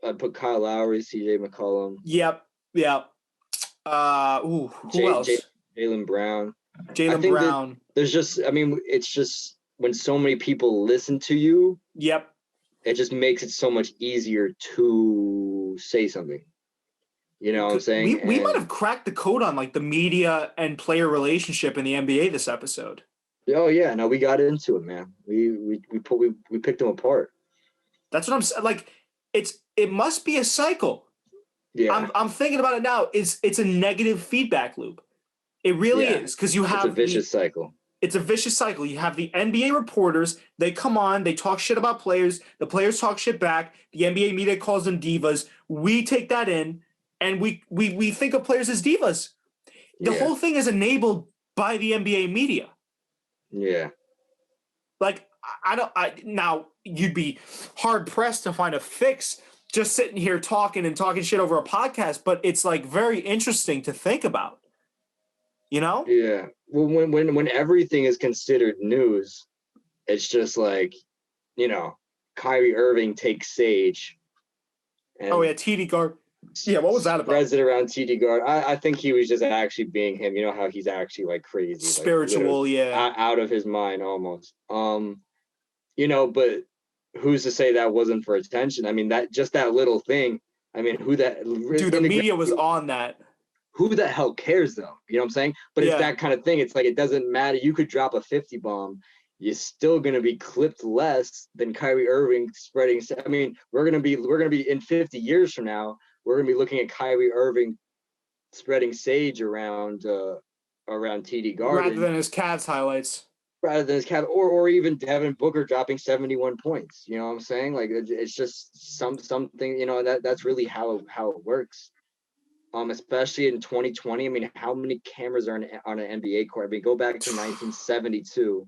I'd put Kyle Lowry, C.J. McCollum. Yep. Who else? Jaylen Brown. Jaylen Brown. It's just when so many people listen to you. Yep. It just makes it so much easier to say something. You know what I'm saying? We might have cracked the code on the media and player relationship in the NBA this episode. Oh yeah, no, we got into it, man. We picked them apart. That's what I'm saying. It must be a cycle. Yeah, I'm thinking about it now. It's a negative feedback loop. It really is because you have a vicious cycle. It's a vicious cycle. You have the NBA reporters. They come on. They talk shit about players. The players talk shit back. The NBA media calls them divas. We take that in, and we think of players as divas. The whole thing is enabled by the NBA media. Yeah. Now you'd be hard pressed to find a fix just sitting here talking shit over a podcast, but it's like very interesting to think about. You know? Yeah. Well, when everything is considered news, it's just like, Kyrie Irving takes Sage. And TD guard. Yeah, what was that about? Spreads it around TD guard. I think he was just actually being him. You know how he's actually like crazy, spiritual, like, out of his mind almost. But who's to say that wasn't for attention? I mean, that little thing. I mean, the media was on that. Who the hell cares though? You know what I'm saying? But it's that kind of thing. It's like, it doesn't matter. You could drop a 50 bomb. You're still going to be clipped less than Kyrie Irving spreading. I mean, we're going to be in 50 years from now, we're going to be looking at Kyrie Irving spreading sage around TD Garden. Rather than his Cavs highlights. Or even Devin Booker dropping 71 points. You know what I'm saying? Like, it's just something, that's really how it works. Especially in 2020. I mean, how many cameras are on an NBA court? I mean, go back to 1972.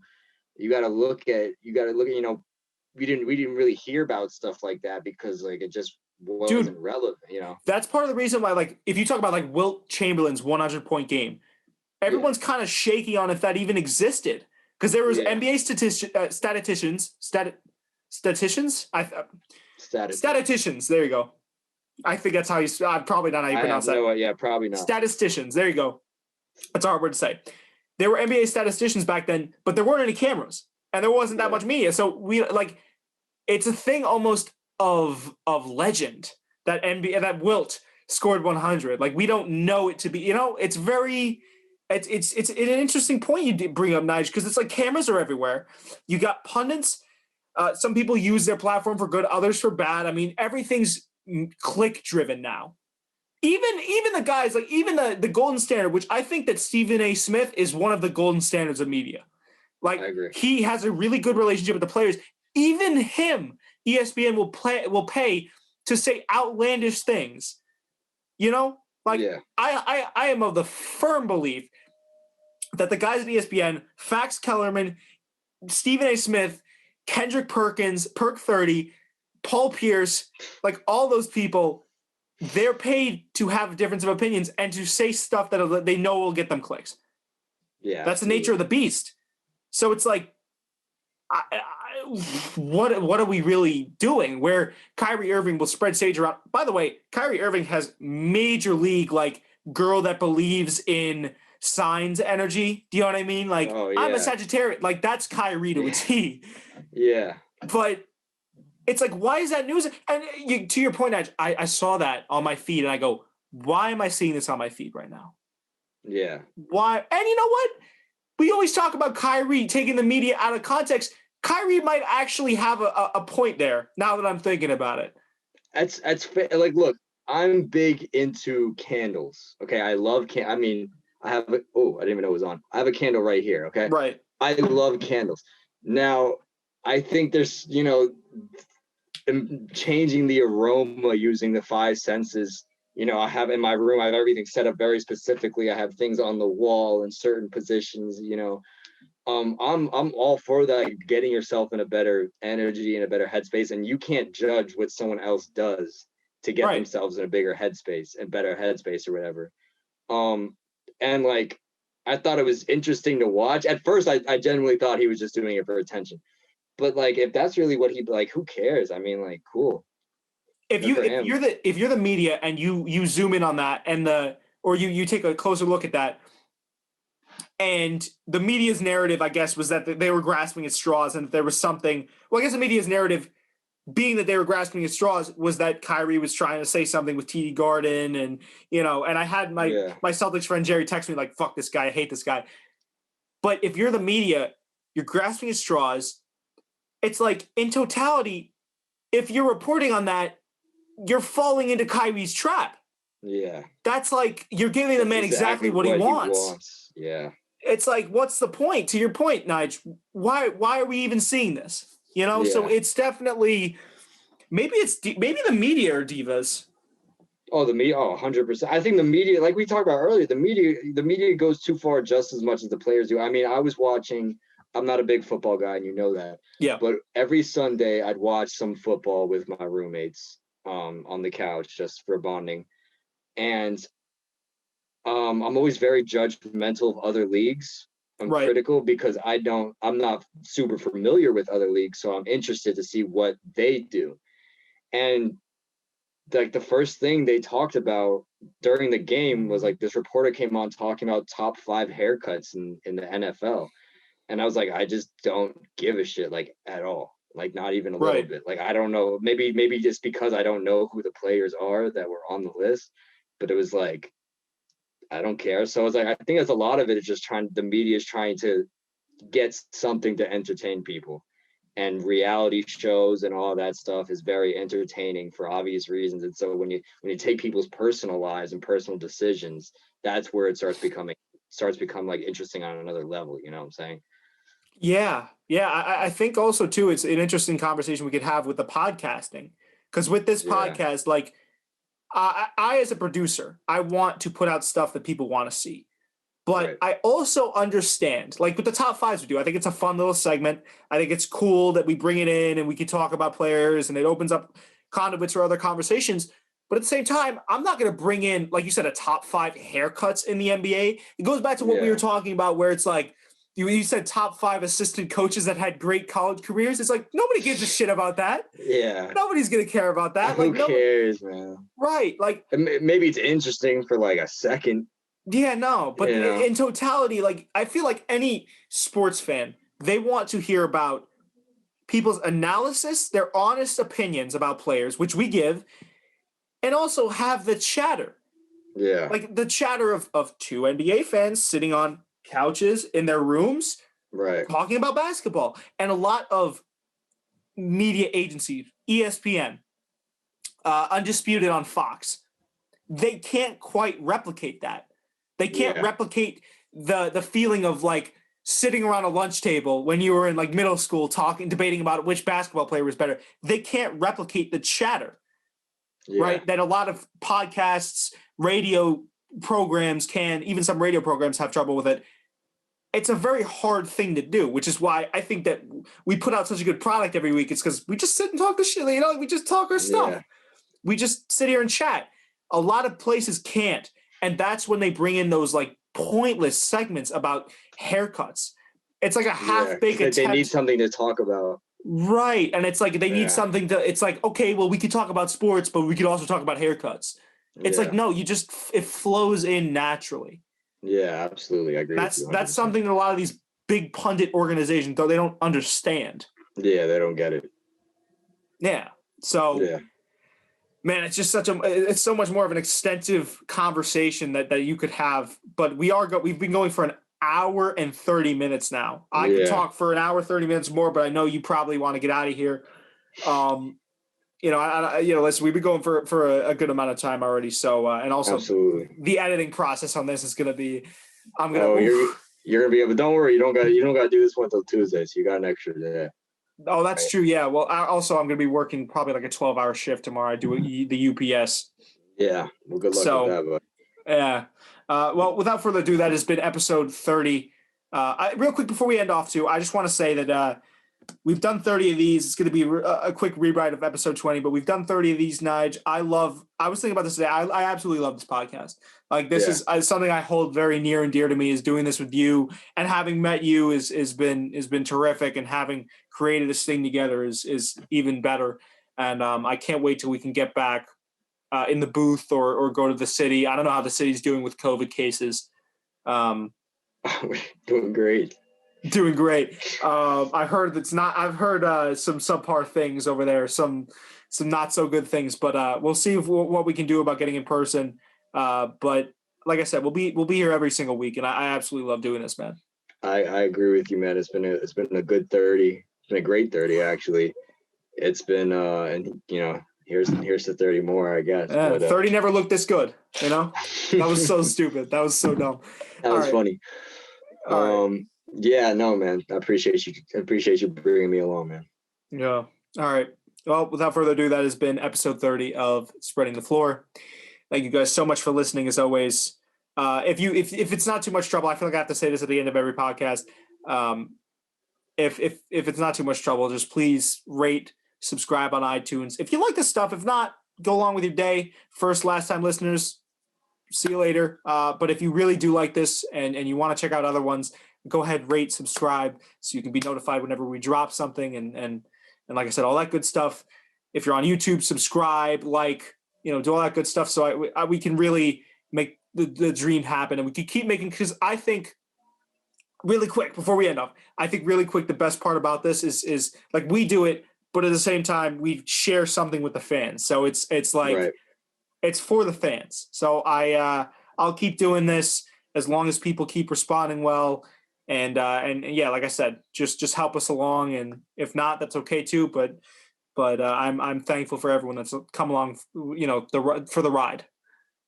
You got to look at, we didn't really hear about stuff like that because like it just wasn't relevant, That's part of the reason why, like, if you talk about like Wilt Chamberlain's 100-point game, everyone's kind of shaky on if that even existed because there was NBA statisticians. There you go. I think that's how you. Probably not how you pronounce that. Yeah, probably not. Statisticians. There you go. That's a hard word to say. There were NBA statisticians back then, but there weren't any cameras, and there wasn't that much media. So it's a thing almost of legend that that Wilt scored 100. Like, we don't know it to be. It's very. It's an interesting point you bring up, Nige, because it's like cameras are everywhere. You got pundits. Some people use their platform for good, others for bad. I mean, everything's click driven now. Even the guys, like even the golden standard, which I think that Stephen A. Smith is one of the golden standards of media. Like, I agree. He has a really good relationship with the players. Even him, ESPN will pay to say outlandish things. I am of the firm belief that the guys at ESPN, Fax Kellerman, Stephen A. Smith, Kendrick Perkins, Perk 30, Paul Pierce, like all those people, they're paid to have a difference of opinions and to say stuff that they know will get them clicks. Yeah, that's the nature of the beast. So it's like, what are we really doing? Where Kyrie Irving will spread sage around. By the way, Kyrie Irving has major league like girl that believes in signs energy. Do you know what I mean? Like, I'm a Sagittarius. Like, that's Kyrie to a T. Yeah. But it's like, why is that news? And to your point, I saw that on my feed and I go, why am I seeing this on my feed right now? Yeah. Why? And you know what? We always talk about Kyrie taking the media out of context. Kyrie might actually have a point there now that I'm thinking about it. That's like, look, I'm big into candles. Okay. I love I mean, I have I didn't even know it was on. I have a candle right here. Okay. Right. I love candles. Now, I think there's, changing the aroma using the five senses. I have in my room, I have everything set up very specifically. I have things on the wall in certain positions, I'm all for that, getting yourself in a better energy and a better headspace. And you can't judge what someone else does to get themselves in a bigger headspace and better headspace or whatever. And like, I thought it was interesting to watch. At first, I genuinely thought he was just doing it for attention. But like, if that's really what he like, who cares? I mean, like, cool. If you're the media and you zoom in on that or you take a closer look at that, and the media's narrative, I guess, was that they were grasping at straws and that there was something. Well, I guess the media's narrative, being that they were grasping at straws, was that Kyrie was trying to say something with TD Garden, and and I had my Celtics friend Jerry text me like, "Fuck this guy, I hate this guy." But if you're the media, you're grasping at straws. It's like, in totality, if you're reporting on that, you're falling into Kyrie's trap. Yeah. That's like, you're giving the man exactly what he wants. Yeah. It's like, what's the point? To your point, Nige, why are we even seeing this? So it's definitely, maybe the media are divas. Oh, the media, 100%. I think the media, like we talked about earlier, the media goes too far just as much as the players do. I mean, I was watching, I'm not a big football guy, and you know that. Yeah. But every Sunday, I'd watch some football with my roommates. on the couch just for bonding. And I'm always very judgmental of other leagues. I'm Right. critical because I'm not super familiar with other leagues, so I'm interested to see what they do. And like the first thing they talked about during the game was like this reporter came on talking about top 5 haircuts in the NFL. And I was like, I just don't give a shit like at all. Like not even a little Right. bit. Like I don't know. Maybe just because I don't know who the players are that were on the list, but it was like I don't care. So I was like, I think that's a lot of it is just the media is trying to get something to entertain people. And reality shows and all that stuff is very entertaining for obvious reasons. And so when you take people's personal lives and personal decisions, that's where it starts becoming like interesting on another level. You know what I'm saying? Yeah. Yeah. I think also too, it's an interesting conversation we could have with the podcasting. Because with this Yeah. podcast, like I as a producer, I want to put out stuff that people want to see. But Right. I also understand, like with the top 5s we do, I think it's a fun little segment. I think it's cool that we bring it in and we can talk about players and it opens up conduits for other conversations. But at the same time, I'm not going to bring in, like you said, a top 5 haircuts in the NBA. It goes back to what we were talking about where it's like, you said top 5 assistant coaches that had great college careers. It's like, nobody gives a shit about that. Yeah. Nobody's going to care about that. Who Like, cares, man? Right. Like, maybe it's interesting for like a second. yeah, no, but in totality, like I feel like any sports fan, they want to hear about people's analysis, their honest opinions about players, which we give, and also have the chatter. Yeah. Like the chatter of 2 NBA fans sitting on couches in their rooms, Right. talking about basketball. And a lot of media agencies, ESPN, Undisputed on Fox, they can't quite replicate that. They can't replicate the feeling of like sitting around a lunch table when you were in like middle school debating about which basketball player was better. They can't replicate the chatter, right? That a lot of podcasts, radio programs can, even some radio programs have trouble with it. It's a very hard thing to do, which is why I think that we put out such a good product every week. It's because we just sit and talk the shit, you know, we just talk our stuff. We just sit here and chat. A lot of places can't. And that's when they bring in those like pointless segments about haircuts. It's like a half-baked attempt. They need something to talk about. Right. And it's like they need something to, it's like, okay, well, we could talk about sports, but we could also talk about haircuts. It's like, no, it flows in naturally. Yeah, absolutely. I agree. That's something that a lot of these big pundit organizations, though, they don't understand. Yeah, they don't get it. Yeah. So man, it's just it's so much more of an extensive conversation that you could have, but we've been going for an hour and 30 minutes now. I could talk for an hour, 30 minutes more, but I know you probably want to get out of here. Listen, we've been going for a good amount of time already. So, and also the editing process on this is going to be, you're going to be able, don't worry. You don't got to do this one till Tuesday. So you got an extra day. Oh, that's true. Yeah. Well, I'm going to be working probably like a 12-hour shift tomorrow. I do the UPS. Yeah. Well, good luck with that. But. Yeah. Well, without further ado, that has been episode 30. Real quick before we end off too, I just want to say that we've done 30 of these. It's going to be a quick rewrite of episode 20, but we've done 30 of these, Nige. I was thinking about this today. I absolutely love this podcast. Like this is something I hold very near and dear to me, is doing this with you, and having met you has been terrific, and having created this thing together is even better. And I can't wait till we can get back in the booth or go to the city. I don't know how the city's doing with COVID cases. Doing great. Doing great. I've heard some subpar things over there, some not so good things, but we'll see what we can do about getting in person. But like I said, we'll be here every single week, and I absolutely love doing this, man. I agree with you, man. It's been a good 30. It's been a great 30, actually. It's been and you know, here's the 30 more, I guess. Yeah, but, 30 never looked this good, you know? That was so stupid. That was so dumb. That was funny. Yeah, no, man. I appreciate you bringing me along, man. Yeah. All right. Well, without further ado, that has been episode 30 of Spreading the Floor. Thank you guys so much for listening, as always. If it's not too much trouble, I feel like I have to say this at the end of every podcast. If it's not too much trouble, just please rate, subscribe on iTunes. If you like this stuff, if not, go along with your day. First, last time listeners, see you later. But if you really do like this and you want to check out other ones, go ahead, rate, subscribe, so you can be notified whenever we drop something. And like I said, all that good stuff. If you're on YouTube, subscribe, do all that good stuff. So we can really make the dream happen, and we can keep making, because I think really quick before we end up, I think really quick, the best part about this is like we do it, but at the same time we share something with the fans. So it's like, Right. it's for the fans. So I'll keep doing this as long as people keep responding well. And yeah, like I said, just help us along. And if not, that's okay too. But I'm thankful for everyone that's come along, for the ride,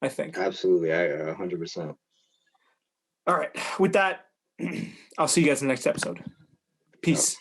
I think. Absolutely. 100%. All right. With that, I'll see you guys in the next episode. Peace.